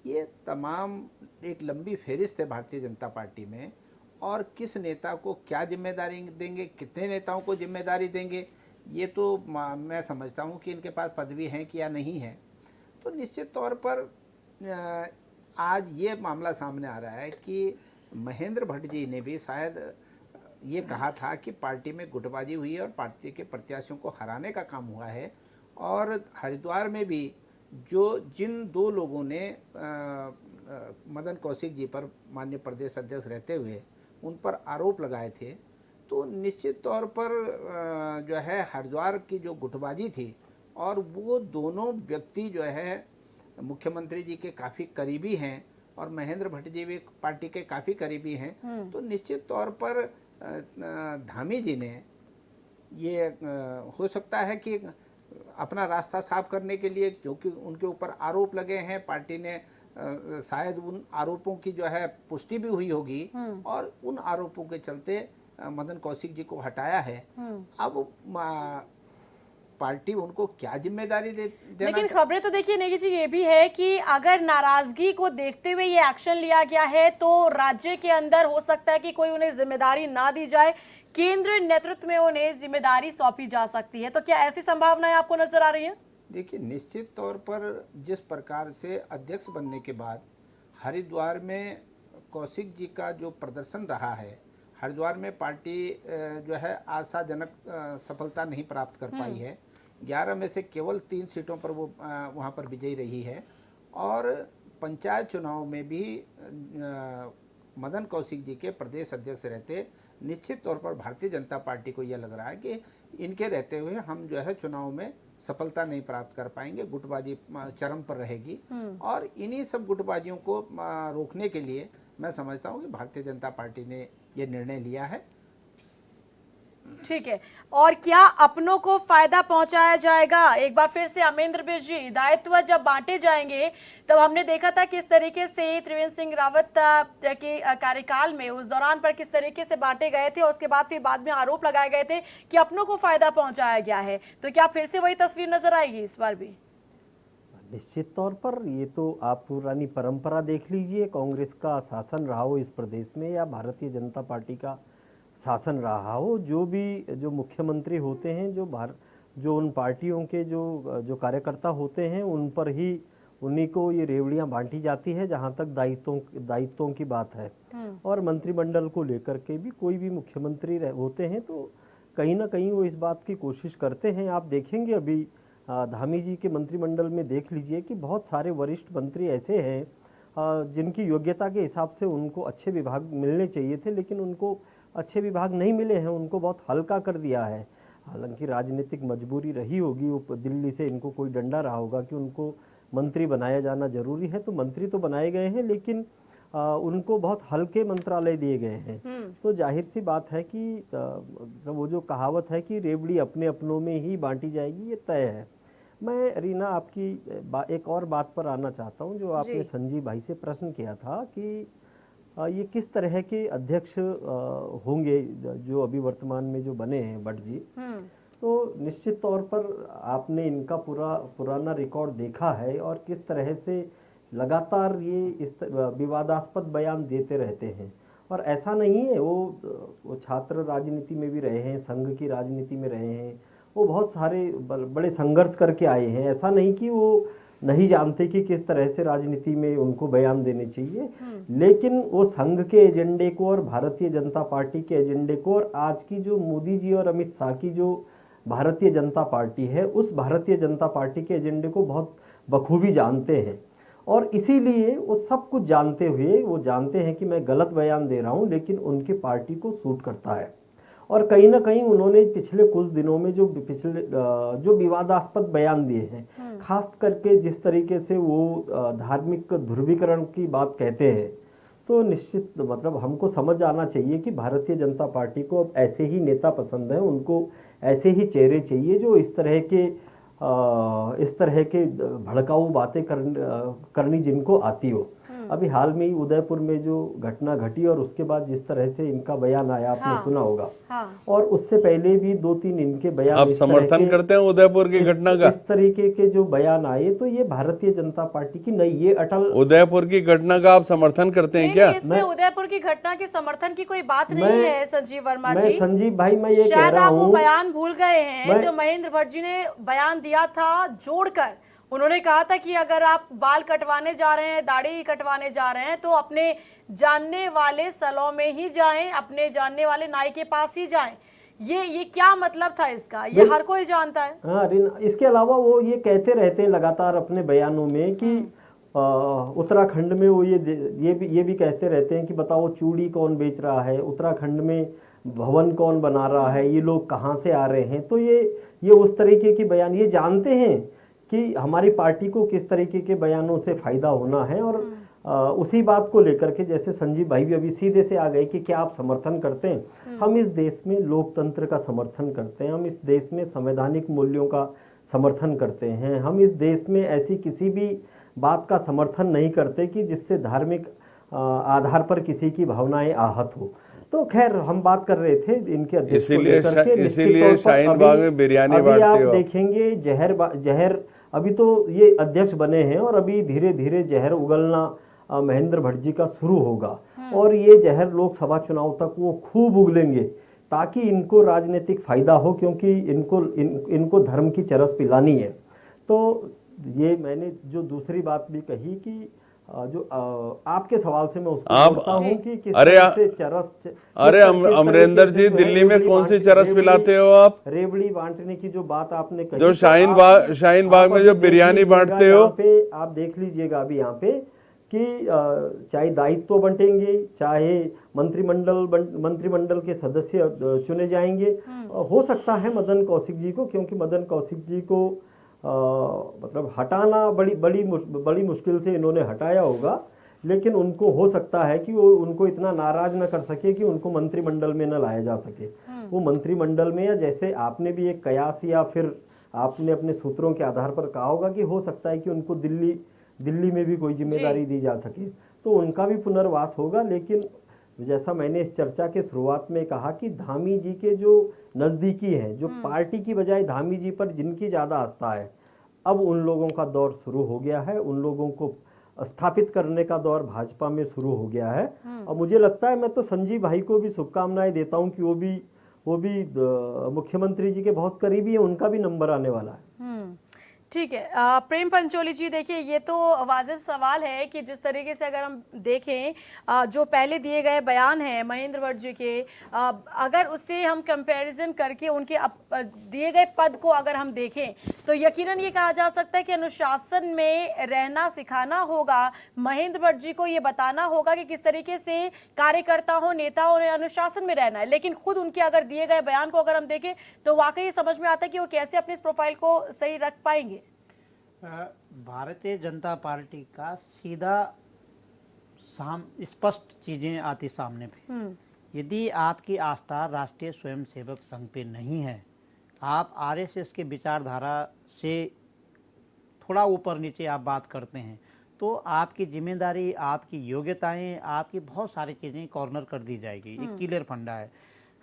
ये तमाम एक लंबी फेरिस्त है भारतीय जनता पार्टी में। और किस नेता को क्या जिम्मेदारी देंगे, कितने नेताओं को जिम्मेदारी देंगे, ये तो मैं समझता हूँ कि इनके पास पदवी है कि या नहीं है। तो निश्चित तौर पर आज ये मामला सामने आ रहा है कि महेंद्र भट्ट जी ने भी शायद ये कहा था कि पार्टी में गुटबाजी हुई है और पार्टी के प्रत्याशियों को हराने का काम हुआ है। और हरिद्वार में भी जिन दो लोगों ने मदन कौशिक जी पर माननीय प्रदेश अध्यक्ष रहते हुए उन पर आरोप लगाए थे, तो निश्चित तौर पर जो है हरिद्वार की जो गुटबाजी थी और वो दोनों व्यक्ति जो है मुख्यमंत्री जी के काफ़ी करीबी हैं और महेंद्र भट्ट जी भी पार्टी के काफ़ी करीबी हैं, तो निश्चित तौर पर धामी जी ने ये हो सकता है कि अपना रास्ता साफ करने के लिए, जो कि उनके ऊपर आरोप लगे हैं, पार्टी ने शायद उन आरोपों की जो है पुष्टि भी हुई होगी और उन आरोपों के चलते मदन कौशिक जी को हटाया है। अब पार्टी उनको क्या जिम्मेदारी देना। लेकिन खबरें तो देखिए नेगी जी ये भी है कि अगर नाराजगी को देखते हुए ये एक्शन लिया गया है तो राज्य के अंदर हो सकता है कि कोई उन्हें जिम्मेदारी ना दी जाए, केंद्रीय नेतृत्व में उन्हें जिम्मेदारी सौंपी जा सकती है। तो क्या ऐसी संभावनाएं आपको नजर आ रही है? देखिए, निश्चित तौर पर जिस प्रकार से अध्यक्ष बनने के बाद हरिद्वार में कौशिक जी का जो प्रदर्शन रहा है, हरिद्वार में पार्टी जो है आशाजनक सफलता नहीं प्राप्त कर पाई है। 11 में से केवल 3 सीटों पर वो वहाँ पर विजयी रही है और पंचायत चुनाव में भी मदन कौशिक जी के प्रदेश अध्यक्ष रहते निश्चित तौर पर भारतीय जनता पार्टी को यह लग रहा है कि इनके रहते हुए हम जो है चुनाव में सफलता नहीं प्राप्त कर पाएंगे, गुटबाजी चरम पर रहेगी। और इन्हीं सब गुटबाजियों को रोकने के लिए मैं समझता हूँ कि भारतीय जनता पार्टी ने ये निर्णय लिया है। ठीक है, और क्या अपनों को फायदा पहुंचाया जाएगा? एक बार फिर से अमरेंद्र बिष्ट जी, दायित्व जब बांटे जाएंगे तब हमने देखा था किस तरीके से त्रिवेंद्र सिंह रावत के कार्यकाल में उस दौरान पर किस तरीके से बांटे गए थे और उसके बाद में आरोप लगाए गए थे कि अपनों को फायदा पहुंचाया गया है। तो क्या फिर से वही तस्वीर नजर आएगी इस बार भी? निश्चित तौर पर ये तो आप पुरानी परंपरा देख लीजिए, कांग्रेस का शासन रहा हो इस प्रदेश में या भारतीय जनता पार्टी का शासन रहा हो, जो मुख्यमंत्री होते हैं, जो उन पार्टियों के जो कार्यकर्ता होते हैं, उन पर ही उन्हीं को ये रेवड़ियां बांटी जाती है जहां तक दायित्वों की बात है। और मंत्रिमंडल को लेकर के भी कोई भी मुख्यमंत्री होते हैं तो कहीं ना कहीं वो इस बात की कोशिश करते हैं। आप देखेंगे अभी धामी जी के मंत्रिमंडल में देख लीजिए कि बहुत सारे वरिष्ठ मंत्री ऐसे हैं जिनकी योग्यता के हिसाब से उनको अच्छे विभाग मिलने चाहिए थे, लेकिन उनको अच्छे विभाग नहीं मिले हैं, उनको बहुत हल्का कर दिया है। हालांकि राजनीतिक मजबूरी रही होगी, वो दिल्ली से इनको कोई डंडा रहा होगा कि उनको मंत्री बनाया जाना जरूरी है, तो मंत्री तो बनाए गए हैं लेकिन उनको बहुत हल्के मंत्रालय दिए गए हैं। तो जाहिर सी बात है कि वो जो कहावत है कि रेवड़ी अपने अपनों में ही बांटी जाएगी, ये तय है। मैं रीना आपकी एक और बात पर आना चाहता हूँ, जो आपने संजीव भाई से प्रश्न किया था कि ये किस तरह के अध्यक्ष होंगे जो अभी वर्तमान में जो बने हैं भट्ट जी। तो निश्चित तौर पर आपने इनका पुराना रिकॉर्ड देखा है और किस तरह से लगातार ये इस विवादास्पद बयान देते रहते हैं। और ऐसा नहीं है, वो छात्र राजनीति में भी रहे हैं, संघ की राजनीति में रहे हैं, वो बहुत सारे बड़े संघर्ष करके आए हैं। ऐसा नहीं कि वो नहीं जानते कि किस तरह से राजनीति में उनको बयान देने चाहिए, लेकिन वो संघ के एजेंडे को और भारतीय जनता पार्टी के एजेंडे को और आज की जो मोदी जी और अमित शाह की जो भारतीय जनता पार्टी है, उस भारतीय जनता पार्टी के एजेंडे को बहुत बखूबी जानते हैं। और इसीलिए वो सब कुछ जानते हुए वो जानते हैं कि मैं गलत बयान दे रहा हूँ, लेकिन उनकी पार्टी को सूट करता है। और कहीं ना कहीं उन्होंने पिछले कुछ दिनों में जो विवादास्पद बयान दिए हैं, खास करके जिस तरीके से वो धार्मिक ध्रुवीकरण की बात कहते हैं, तो निश्चित मतलब हमको समझ आना चाहिए कि भारतीय जनता पार्टी को अब ऐसे ही नेता पसंद हैं, उनको ऐसे ही चेहरे चाहिए जो इस तरह के भड़काऊ बातें करनी जिनको आती हो। अभी हाल में ही उदयपुर में जो घटना घटी और उसके बाद जिस तरह से इनका बयान आया, आपने सुना होगा। और उससे पहले भी 2-3 इनके बयान आप समर्थन करते हैं उदयपुर की घटना का? इस तरीके के जो बयान आए तो ये भारतीय जनता पार्टी की नहीं, ये अटल उदयपुर की घटना का आप समर्थन करते हैं क्या? इसमें उदयपुर की घटना के समर्थन की कोई बात नहीं है संजीव वर्मा जी। संजीव भाई मैं ये कह रहा हूँ, बयान भूल गए हैं जो महेंद्र भट्ट जी ने बयान दिया था जोड़कर, उन्होंने कहा था कि अगर आप बाल कटवाने जा रहे हैं, दाढ़ी कटवाने जा रहे हैं, तो अपने जानने वाले सैलून में ही जाएं, अपने जानने वाले नाई के पास ही जाएं। ये क्या मतलब था इसका? ये हर कोई जानता है। हाँ रीना, इसके अलावा वो ये कहते रहते हैं लगातार अपने बयानों में कि उत्तराखंड में वो ये भी कहते रहते हैं कि बताओ चूड़ी कौन बेच रहा है, उत्तराखंड में भवन कौन बना रहा है, ये लोग कहाँ से आ रहे हैं। तो ये उस तरीके की बयान, ये जानते हैं कि हमारी पार्टी को किस तरीके के बयानों से फायदा होना है। और उसी बात को लेकर के जैसे संजीव भाई भी अभी सीधे से आ गए कि क्या आप समर्थन करते हैं। हम इस देश में लोकतंत्र का समर्थन करते हैं, हम इस देश में संवैधानिक मूल्यों का समर्थन करते हैं, हम इस देश में ऐसी किसी भी बात का समर्थन नहीं करते कि जिससे धार्मिक आधार पर किसी की भावनाएं आहत हो। तो खैर हम बात कर रहे थे इनके अध्यक्ष को लेकर के। इसीलिए शाहीन बाग में बिरयानी बांटते आप हो। देखेंगे जहर अभी तो ये अध्यक्ष बने हैं और अभी धीरे धीरे जहर उगलना महेंद्र भट्ट जी का शुरू होगा और ये जहर लोकसभा चुनाव तक वो खूब उगलेंगे ताकि इनको राजनीतिक फायदा हो, क्योंकि इनको धर्म की चरस पिलानी है। तो ये मैंने जो दूसरी बात भी कही कि जो आपके सवाल से मैं उसको जोड़ता हूं कि किस तरह से चरस। अरे अमरेंद्र जी, दिल्ली में कौन सी चरस पिलाते हो आप? रेवड़ी बांटने की जो बात आपने कही, जो शाहीन बाग में जो बिरयानी बांटते हो, पे आप देख लीजिएगा अभी यहाँ पे कि चाहे दायित्व बंटेंगे, चाहे मंत्रिमंडल के सदस्य चुने जाएंगे। हो सकता है मदन कौशिक जी को, क्योंकि मदन कौशिक जी को मतलब हटाना बड़ी मुश्किल से इन्होंने हटाया होगा, लेकिन उनको हो सकता है कि वो उनको इतना नाराज न कर सके कि उनको मंत्रिमंडल में न लाया जा सके। वो मंत्रिमंडल में, या जैसे आपने भी एक कयास या फिर आपने अपने सूत्रों के आधार पर कहा होगा कि हो सकता है कि उनको दिल्ली में भी कोई जिम्मेदारी दी जा सके, तो उनका भी पुनर्वास होगा। लेकिन जैसा मैंने इस चर्चा के शुरुआत में कहा कि धामी जी के जो नज़दीकी हैं, जो पार्टी की बजाय धामी जी पर जिनकी ज़्यादा आस्था है, अब उन लोगों का दौर शुरू हो गया है, उन लोगों को स्थापित करने का दौर भाजपा में शुरू हो गया है। और मुझे लगता है, मैं तो संजीव भाई को भी शुभकामनाएं देता हूं कि वो भी मुख्यमंत्री जी के बहुत करीबी है, उनका भी नंबर आने वाला है। ठीक है। प्रेम पंचोली जी, देखिए ये तो वाजिब सवाल है कि जिस तरीके से अगर हम देखें जो पहले दिए गए बयान हैं महेंद्र भट्ट जी के, अगर उससे हम कंपैरिजन करके उनके दिए गए पद को अगर हम देखें तो यकीनन ये कहा जा सकता है कि अनुशासन में रहना सिखाना होगा महेंद्र भट्ट जी को। ये बताना होगा कि किस तरीके से कार्यकर्ता हो, नेता हो, अनुशासन में रहना है। लेकिन खुद उनके अगर दिए गए बयान को अगर हम देखें तो वाकई समझ में आता है कि वो कैसे अपनी इस प्रोफाइल को सही रख पाएंगे। भारतीय जनता पार्टी का सीधा स्पष्ट चीजें आती सामने पे। यदि आपकी आस्था राष्ट्रीय स्वयंसेवक संघ पे नहीं है, आप आरएसएस के विचारधारा से थोड़ा ऊपर नीचे आप बात करते हैं, तो आपकी जिम्मेदारी, आपकी योग्यताएं, आपकी बहुत सारी चीज़ें कॉर्नर कर दी जाएगी। एक क्लियर फंडा है।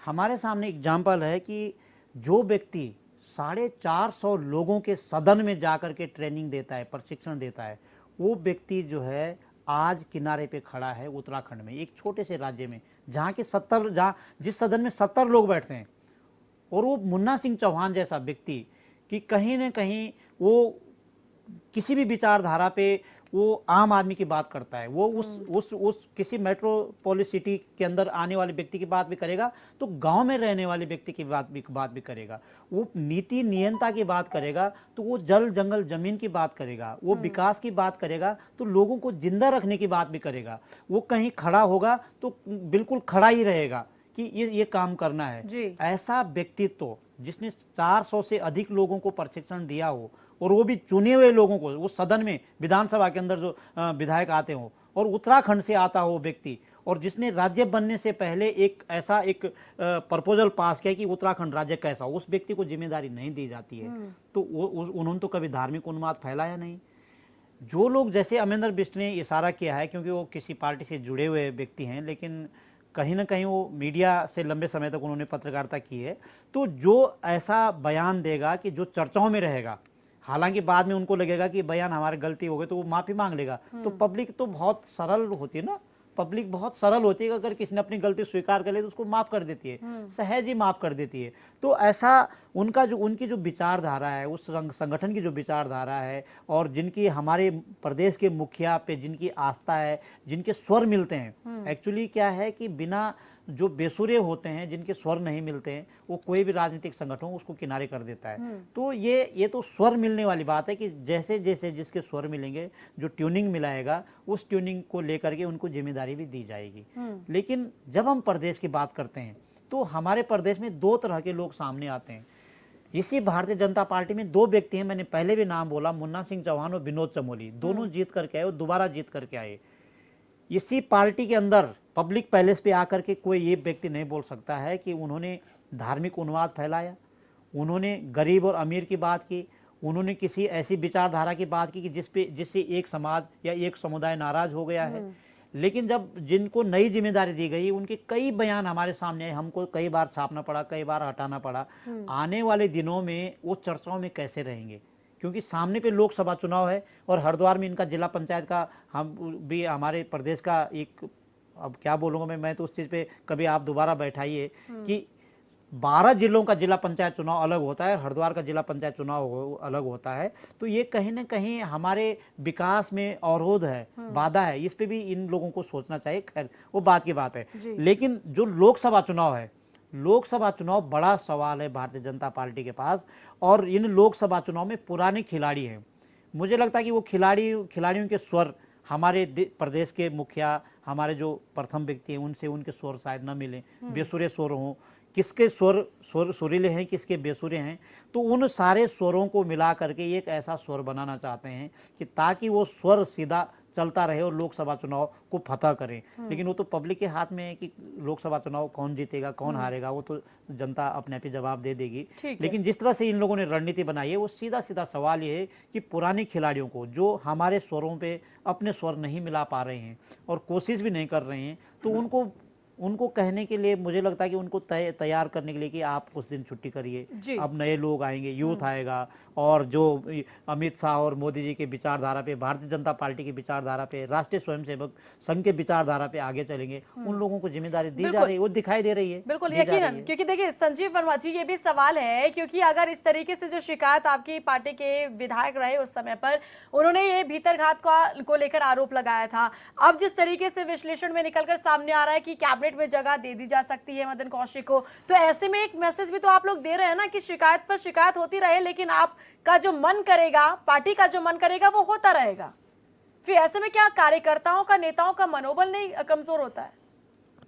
हमारे सामने एग्जाम्पल है कि जो व्यक्ति 450 लोगों के सदन में जाकर के ट्रेनिंग देता है, प्रशिक्षण देता है, वो व्यक्ति जो है आज किनारे पे खड़ा है उत्तराखंड में, एक छोटे से राज्य में जहाँ के जिस सदन में 70 लोग बैठते हैं, और वो मुन्ना सिंह चौहान जैसा व्यक्ति कि कहीं न कहीं वो किसी भी विचारधारा पे वो आम आदमी की बात करता है, वो उस किसी मेट्रोपोलिस सिटी के अंदर आने वाले व्यक्ति की बात भी करेगा, तो गांव में रहने वाले व्यक्ति की बात भी करेगा। वो नीति नियंता की बात करेगा, तो वो जल जंगल जमीन की बात करेगा, वो विकास की बात करेगा, तो लोगों को जिंदा रखने की बात भी करेगा। वो कहीं खड़ा होगा तो बिल्कुल खड़ा ही रहेगा कि ये काम करना है। ऐसा व्यक्तित्व जिसने 400 से अधिक लोगों को प्रशिक्षण दिया हो, और वो भी चुने हुए लोगों को, वो सदन में विधानसभा के अंदर जो विधायक आते हो, और उत्तराखंड से आता हो व्यक्ति, और जिसने राज्य बनने से पहले एक प्रपोजल पास किया कि उत्तराखंड राज्य कैसा हो, उस व्यक्ति को जिम्मेदारी नहीं दी जाती है। तो उन्होंने तो कभी धार्मिक उन्माद फैलाया नहीं। जो लोग, जैसे अमरेंद्र बिष्ट ने इशारा किया है, क्योंकि वो किसी पार्टी से जुड़े हुए व्यक्ति हैं, लेकिन कहीं ना कहीं वो मीडिया से लंबे समय तक उन्होंने पत्रकारिता की है, तो जो ऐसा बयान देगा कि जो चर्चाओं में रहेगा, हालांकि बाद में उनको लगेगा कि बयान हमारी गलती हो गई तो वो माफी मांग लेगा, तो पब्लिक तो बहुत सरल होती है ना, पब्लिक बहुत सरल होती है, अगर किसी ने अपनी गलती स्वीकार कर ले तो उसको माफ़ कर देती है, सहज ही माफ़ कर देती है। तो ऐसा उनकी जो विचारधारा है, उस संगठन की जो विचारधारा है, और जिनकी हमारे प्रदेश के मुखिया पे जिनकी आस्था है, जिनके स्वर मिलते हैं, एक्चुअली क्या है कि बिना जो बेसुरे होते हैं, जिनके स्वर नहीं मिलते हैं, वो कोई भी राजनीतिक संगठन उसको किनारे कर देता है। तो ये तो स्वर मिलने वाली बात है कि जैसे जैसे जिसके स्वर मिलेंगे, जो ट्यूनिंग मिलाएगा, उस ट्यूनिंग को लेकर के उनको जिम्मेदारी भी दी जाएगी। लेकिन जब हम प्रदेश की बात करते हैं तो हमारे प्रदेश में दो तरह के लोग सामने आते हैं। इसी भारतीय जनता पार्टी में दो व्यक्ति हैं, मैंने पहले भी नाम बोला, मुन्ना सिंह चौहान और विनोद चमोली, दोनों जीत करके आए और दोबारा जीत करके आए। इसी पार्टी के अंदर पब्लिक पैलेस पे आकर के कोई ये व्यक्ति नहीं बोल सकता है कि उन्होंने धार्मिक उन्माद फैलाया, उन्होंने गरीब और अमीर की बात की, उन्होंने किसी ऐसी विचारधारा की बात की कि जिससे एक समाज या एक समुदाय नाराज हो गया है। लेकिन जब जिनको नई जिम्मेदारी दी गई, उनके कई बयान हमारे सामने आए, हमको कई बार छापना पड़ा, कई बार हटाना पड़ा। आने वाले दिनों में वो चर्चाओं में कैसे रहेंगे, क्योंकि सामने पे लोकसभा चुनाव है और हरिद्वार में इनका जिला पंचायत का, हम भी हमारे प्रदेश का एक, अब क्या बोलूँगा मैं तो उस चीज़ पे कभी आप दोबारा बैठाइए कि 12 जिलों का जिला पंचायत चुनाव अलग होता है, हरिद्वार का जिला पंचायत चुनाव अलग होता है। तो ये कहीं ना कहीं हमारे विकास में अवरोध है, बाधा है, इस पे भी इन लोगों को सोचना चाहिए। खैर वो बात की बात है। लेकिन जो लोकसभा चुनाव है, लोकसभा चुनाव बड़ा सवाल है भारतीय जनता पार्टी के पास, और इन लोकसभा चुनाव में पुराने खिलाड़ी हैं। मुझे लगता है कि वो खिलाड़ियों के स्वर हमारे प्रदेश के मुखिया, हमारे जो प्रथम व्यक्ति हैं, उनसे उनके स्वर शायद न मिले, बेसुरे स्वर हों, किसके स्वर सुरीले हैं, किसके बेसुरे हैं। तो उन सारे स्वरों को मिला करके एक ऐसा स्वर बनाना चाहते हैं कि ताकि वो स्वर सीधा चलता रहे और लोकसभा चुनाव को फतह करें। लेकिन वो तो पब्लिक के हाथ में है कि लोकसभा चुनाव कौन जीतेगा, कौन हारेगा, वो तो जनता अपने आप ही जवाब दे देगी। लेकिन जिस तरह से इन लोगों ने रणनीति बनाई है, वो सीधा सीधा सवाल ये है कि पुराने खिलाड़ियों को, जो हमारे स्वरों पे अपने स्वर नहीं मिला पा रहे हैं और कोशिश भी नहीं कर रहे हैं, तो उनको कहने के लिए मुझे लगता है कि उनको तैयार करने के लिए कि आप कुछ दिन छुट्टी करिए, अब नए लोग आएंगे, यूथ आएगा, और जो अमित शाह और मोदी जी के विचारधारा पे, भारतीय जनता पार्टी की विचारधारा पे, राष्ट्रीय स्वयंसेवक संघ के विचारधारा पे आगे चलेंगे, उन लोगों को जिम्मेदारी दी जा रही है, वो दिखाई दे रही है। बिल्कुल यकीनन, क्योंकि देखिए संजीव वर्मा जी, ये भी सवाल है, क्योंकि अगर इस तरीके से जो शिकायत आपकी पार्टी के विधायक रहे उस समय पर, उन्होंने ये भीतरघात को लेकर आरोप लगाया था, अब जिस तरीके से विश्लेषण में निकलकर सामने आ रहा है कि कैबिनेट में जगह दे दी जा सकती है मदन कौशिक को, तो ऐसे में एक मैसेज भी तो आप लोग दे रहे हैं ना कि शिकायत पर शिकायत होती रहे, लेकिन आपका जो मन करेगा, पार्टी का जो मन करेगा वो होता रहेगा। फिर ऐसे में क्या कार्यकर्ताओं का, नेताओं का मनोबल नहीं कमजोर होता है?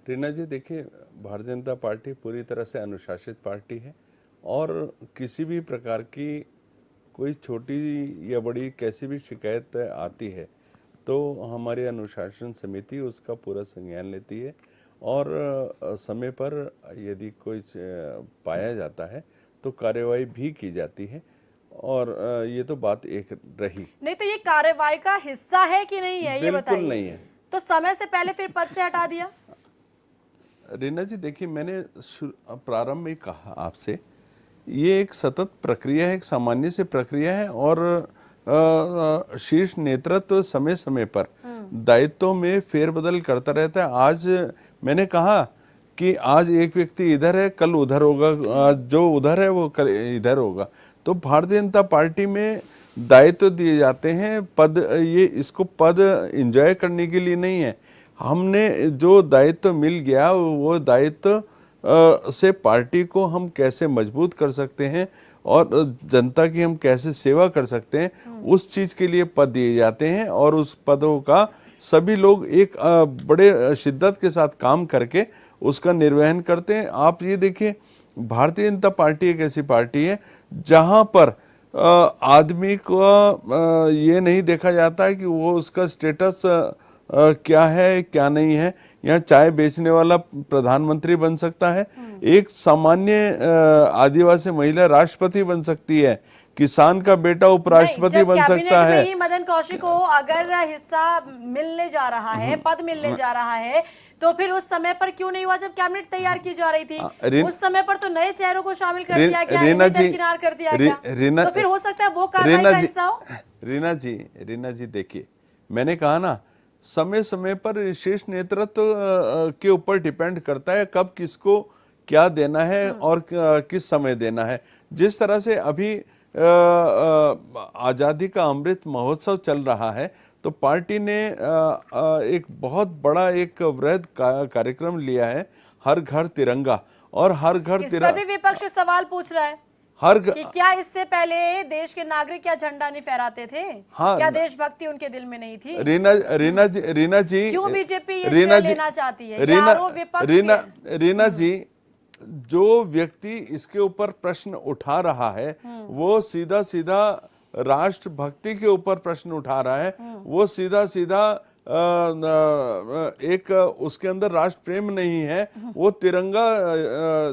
रीना जी देखिए, भारतीय जनता पार्टी पूरी तरह से अनुशासित पार्टी है, और किसी भी प्रकार की कोई छोटी या बड़ी कैसी भी शिकायत आती है तो हमारी अनुशासन समिति उसका पूरा संज्ञान लेती है, और समय पर यदि कोई पाया जाता है तो कार्रवाई भी की जाती है। और ये तो बात एक रही। नहीं तो ये कार्रवाई का हिस्सा है कि नहीं है, ये बताइए। बिल्कुल नहीं है। तो समय से पहले फिर पद से हटा दिया? रीना जी देखिए, मैंने प्रारंभ में कहा आपसे, ये एक सतत प्रक्रिया है, एक सामान्य से प्रक्रिया है, और शीर्ष नेतृत्व समय समय पर दायित्वों में फेरबदल करता रहता है। आज मैंने कहा कि आज एक व्यक्ति इधर है, कल उधर होगा, जो उधर है वो कल इधर होगा। तो भारतीय जनता पार्टी में दायित्व दिए जाते हैं, पद, ये इसको पद एंजॉय करने के लिए नहीं है। हमने जो दायित्व मिल गया, वो दायित्व से पार्टी को हम कैसे मजबूत कर सकते हैं और जनता की हम कैसे सेवा कर सकते हैं, उस चीज़ के लिए पद दिए जाते हैं, और उस पदों का सभी लोग एक बड़े शिद्दत के साथ काम करके उसका निर्वहन करते हैं। आप ये देखिए, भारतीय जनता पार्टी एक ऐसी पार्टी है जहां पर आदमी को ये नहीं देखा जाता है कि वो उसका स्टेटस क्या है क्या नहीं है। यहाँ चाय बेचने वाला प्रधानमंत्री बन सकता है, एक सामान्य आदिवासी महिला राष्ट्रपति बन सकती है, किसान का बेटा उपराष्ट्रपति बन सकता है। मदन कौशिक को अगर हिस्सा मिलने जा रहा है, पद मिलने जा रहा है, तो फिर उस समय पर क्यों नहीं हुआ जब कैबिनेट तैयार की जा रही थी? उस समय पर तो नए चेहरों को शामिल कर दिया गया, दरकिनार कर दिया गया, तो फिर हो सकता है वो कार्रवाई का हिस्सा हो। रीना जी देखिए, मैंने कहा ना, समय समय पर शीर्ष नेतृत्व के ऊपर डिपेंड करता है कब किसको क्या देना है और किस समय देना है। जिस तरह से अभी आज़ादी का अमृत महोत्सव चल रहा है, तो पार्टी ने एक बहुत बड़ा एक वृहद कार्यक्रम लिया है, हर घर तिरंगा। और हर घर इस पर भी विपक्ष सवाल पूछ रहा है कि क्या इससे पहले देश के नागरिक क्या झंडा नहीं फहराते थे? हाँ, क्या देशभक्ति उनके दिल में नहीं थी? रीना जी क्यों बीजेपी ये श्रेय लेना चाहती है? ये आरोप विपक्ष के। रीना जी, जो व्यक्ति इसके ऊपर प्रश्न उठा रहा है वो सीधा सीधा राष्ट्रभक्ति के ऊपर प्रश्न उठा रहा है। वो सीधा सीधा एक उसके अंदर राष्ट्र प्रेम नहीं है। वो तिरंगा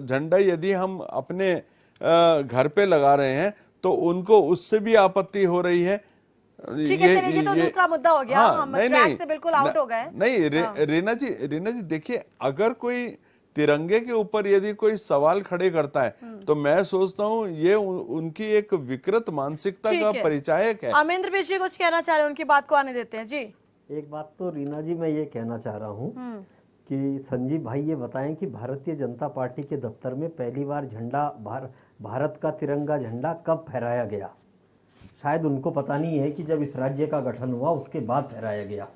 झंडा यदि हम अपने घर पे लगा रहे हैं तो उनको उससे भी आपत्ति हो रही है। ठीक है, चलिए, ये तो दूसरा मुद्दा हो गया। हम ट्रैक से बिल्कुल आउट हो गए। नहीं, रीना जी देखिए, अगर कोई तिरंगे के ऊपर यदि कोई सवाल खड़े करता है तो मैं सोचता हूँ ये उनकी एक विकृत मानसिकता का परिचायक है। अमरिंदर बिष्ट जी कुछ कहना चाह रहे हैं, उनकी बात को आने देते हैं जी। एक बात तो रीना जी मैं ये कहना चाह रहा हूँ कि संजीव भाई ये बताएं कि भारतीय जनता पार्टी के दफ्तर में पहली बार झंडा भारत का तिरंगा झंडा कब फहराया गया? शायद उनको पता नहीं है कि जब इस राज्य का गठन हुआ उसके बाद फहराया गया।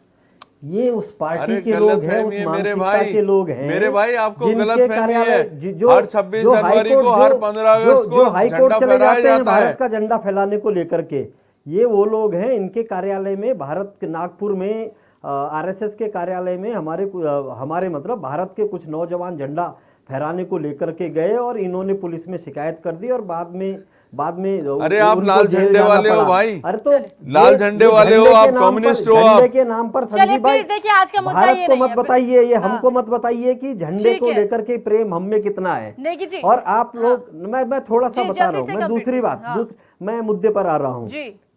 ये उस पार्टी के लोग हैं, उस मानसिकता के लोग हैं। मेरे भाई, आपको गलतफहमी है। हर 26 जनवरी को, हर 15 अगस्त को हाईकोर्ट चले जाते हैं भारत का झंडा फैलाने को लेकर के, ये वो लोग हैं। इनके कार्यालय में, भारत के नागपुर में आरएसएस के कार्यालय में हमारे मतलब भारत के कुछ नौजवान झंडा फहराने को लेकर के गए और इन्होंने पुलिस में शिकायत कर दी और बाद में अरे आप लाल झंडे वाले हो भाई। अरे तो लाल झंडे वाले हो आप, कम्युनिस्ट हो आप। झंडे के नाम पर संजीव भाई देखिए, आज का मुद्दा भारत ये को नहीं मत है। बताइए, ये हमको मत बताइए कि झंडे को लेकर के प्रेम हम में कितना है। नेगी जी, और आप लोग, मैं थोड़ा सा बता रहा हूँ, मैं दूसरी बात, मैं मुद्दे पर आ रहा हूँ।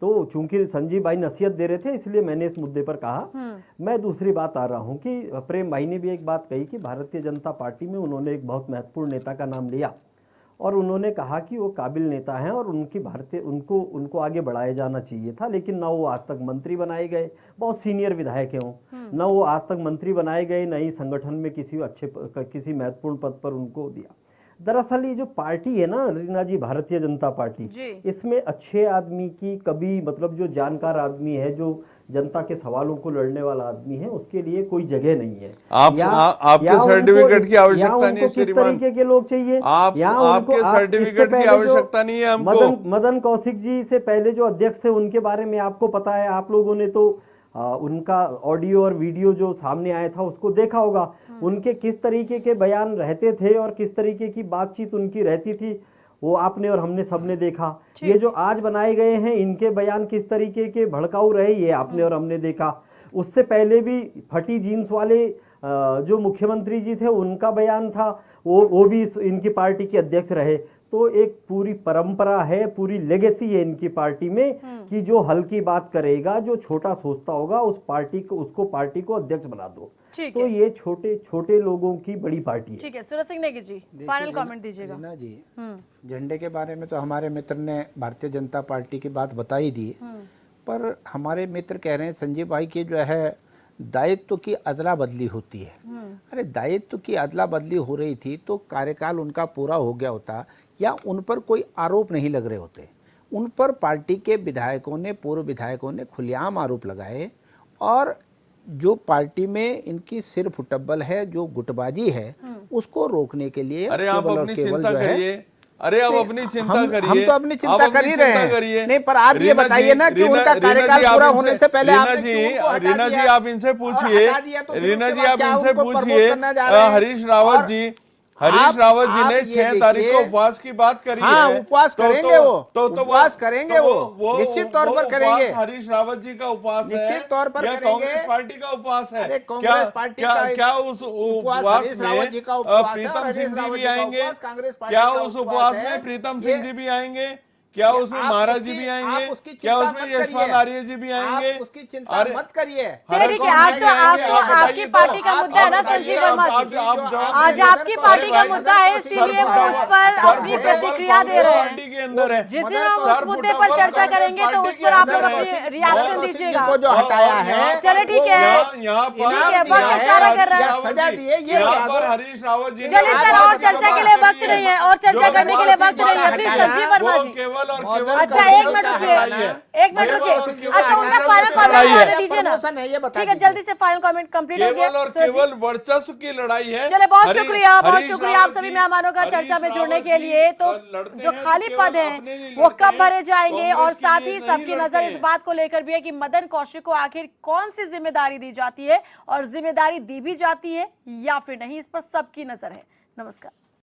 तो चूंकि संजीव भाई नसीहत दे रहे थे इसलिए मैंने इस मुद्दे पर कहा। मैं दूसरी बात आ रहा हूँ कि प्रेम भाई ने भी एक बात कही कि भारतीय जनता पार्टी में उन्होंने एक बहुत महत्वपूर्ण नेता का नाम लिया और उन्होंने कहा कि वो काबिल नेता हैं और उनको आगे बढ़ाया जाना चाहिए था, लेकिन ना वो आज तक मंत्री बनाए गए, बहुत सीनियर विधायक हैं वो, ना वो आज तक मंत्री बनाए गए, ना ही संगठन में किसी महत्वपूर्ण पद पर उनको दिया। दरअसल ये जो पार्टी है ना रीना जी, भारतीय जनता पार्टी, इसमें अच्छे आदमी की कभी मतलब जो जानकार आदमी है, जो जनता के सवालों को लड़ने वाला आदमी है, उसके लिए कोई जगह नहीं है। आपके सर्टिफिकेट की आवश्यकता नहीं है श्रीमान। किस तरीके के लोग चाहिए? आपके सर्टिफिकेट की आवश्यकता नहीं है हमको। मदन कौशिक जी से पहले जो अध्यक्ष थे उनके बारे में आपको पता है, आप लोगों ने तो उनका ऑडियो और वीडियो जो सामने आया था उसको देखा होगा। उनके किस तरीके के बयान रहते थे और किस तरीके की बातचीत उनकी रहती थी, वो आपने और हमने सबने देखा। ये जो आज बनाए गए हैं इनके बयान किस तरीके के भड़काऊ रहे, ये आपने और हमने देखा। उससे पहले भी फटी जीन्स वाले जो मुख्यमंत्री जी थे उनका बयान था, वो भी इनकी पार्टी के अध्यक्ष रहे। तो एक पूरी परंपरा है, पूरी लेगेसी है इनकी पार्टी में कि जो हल्की बात करेगा, जो छोटा सोचता होगा, उसको पार्टी को अध्यक्ष बना दो। तो ये छोटे छोटे लोगों की बड़ी पार्टी है। ठीक है, सूरज सिंह नेगी जी, फाइनल कमेंट दीजिएगा। ना जी, झंडे के बारे में तो हमारे मित्र ने भारतीय जनता पार्टी की बात बता ही दी, पर हमारे मित्र कह रहे हैं संजीव भाई की जो है दायित्व की अदला बदली होती है। अरे दायित्व की अदला बदली हो रही थी तो कार्यकाल उनका पूरा हो गया होता या उन पर कोई आरोप नहीं लग रहे होते। उन पर पार्टी के विधायकों ने, पूर्व विधायकों ने खुलेआम आरोप लगाए और जो पार्टी में इनकी सिर फुटबल है, जो गुटबाजी है, उसको रोकने के लिए अरे आप अपनी चिंता करिए। अरे आप अपनी चिंता करिए। हम तो अपनी चिंता कर ही रहे हैं। नहीं, पर आप ये बताइए ना कि उनका कार्यकाल पूरा होने से पहले रीना जी आप इनसे पूछिए, रीना जी आप इनसे पूछिए, हरीश रावत जी ने 6 तारीख को उपवास की बात करी है। हाँ, उपवास करेंगे वो, उपवास करेंगे वो निश्चित तौर पर करेंगे। हरीश रावत जी का उपवास है, निश्चित तौर पर करेंगे। कांग्रेस पार्टी का उपवास है। अरे कांग्रेस पार्टी का क्या उस उपवास में प्रीतम सिंह जी भी आएंगे? क्या उस उपवास में प्रीतम सिंह जी भी आएंगे? क्या ये उसमें आप महाराज उसकी- जी भी आप आएंगे? उसकी क्या चिंता उसमें मत यशपाल करिए। आर्य जी भी आएंगे? आप उसकी चिंता अरे, मत करिए। चलिए ठीक है, कौन आज तो आएंगे? आपकी आप बताइए आपकी तो। पार्टी का आप मुद्दा है ना बताइए, संजीव आप- वर्मा आप- जी। आप- आज आप- आपकी पार्टी का भाई, मुद्दा है, इसीलिए वो उस पर अपनी प्रतिक्रिया दे रहे हैं। पार्टी के अंदर है। जिस दिन हम उस मुद्दे पर चर्चा करेंगे तो उस पर आप लोग अपनी रिएक्शन दीजिएगा। को जो हटाया है, चलिए ठीक है, यहाँ ठीक है, पर वक्त इशारा कर रहा है। या सजा दिए, ये यहाँ बता पर दो। हरीश रावत जी ने चलिए सर, बात और चर्चा के लिए वक्त नहीं है, और चर्चा जो करने के लिए वक्त बात नहीं है, प्लीज हटाया, संजीव वर्मा वो जी। केवल और मॉडल केवल अच्छा, एक मिनट रुकिए, एक मिनट रुकिए। अच्छा, उनका फाइनल कमेंट दीजिए ना। प्रमोशन है, ये बता ठीक है, दीजिए। जल्दी से फाइनल कमेंट कंप्लीट हो गया। केवल और सर जी। केवल वर्चस्व की लड़ाई है। चले, बहुत हरीश- शुक्रिया, बहुत हरीश शुक्रिया आप रावत सभी जी- मेहमानों का हरीश चर्चा में जुड़ने रावत के जी लिए। तो लड़ते जो हैं खाली केवल पद अपने लिए हैं वो लड़ते कब हैं, भरे जाएंगे, और कांग्रेस के साथ लिए ही नहीं सबकी नजर लड़ते इस हैं। बात को लेकर भी है कि मदन कौशिक को आखिर कौन सी जिम्मेदारी दी जाती है, और जिम्मेदारी दी भी जाती है या फिर नहीं, इस पर सबकी नजर है। नमस्कार।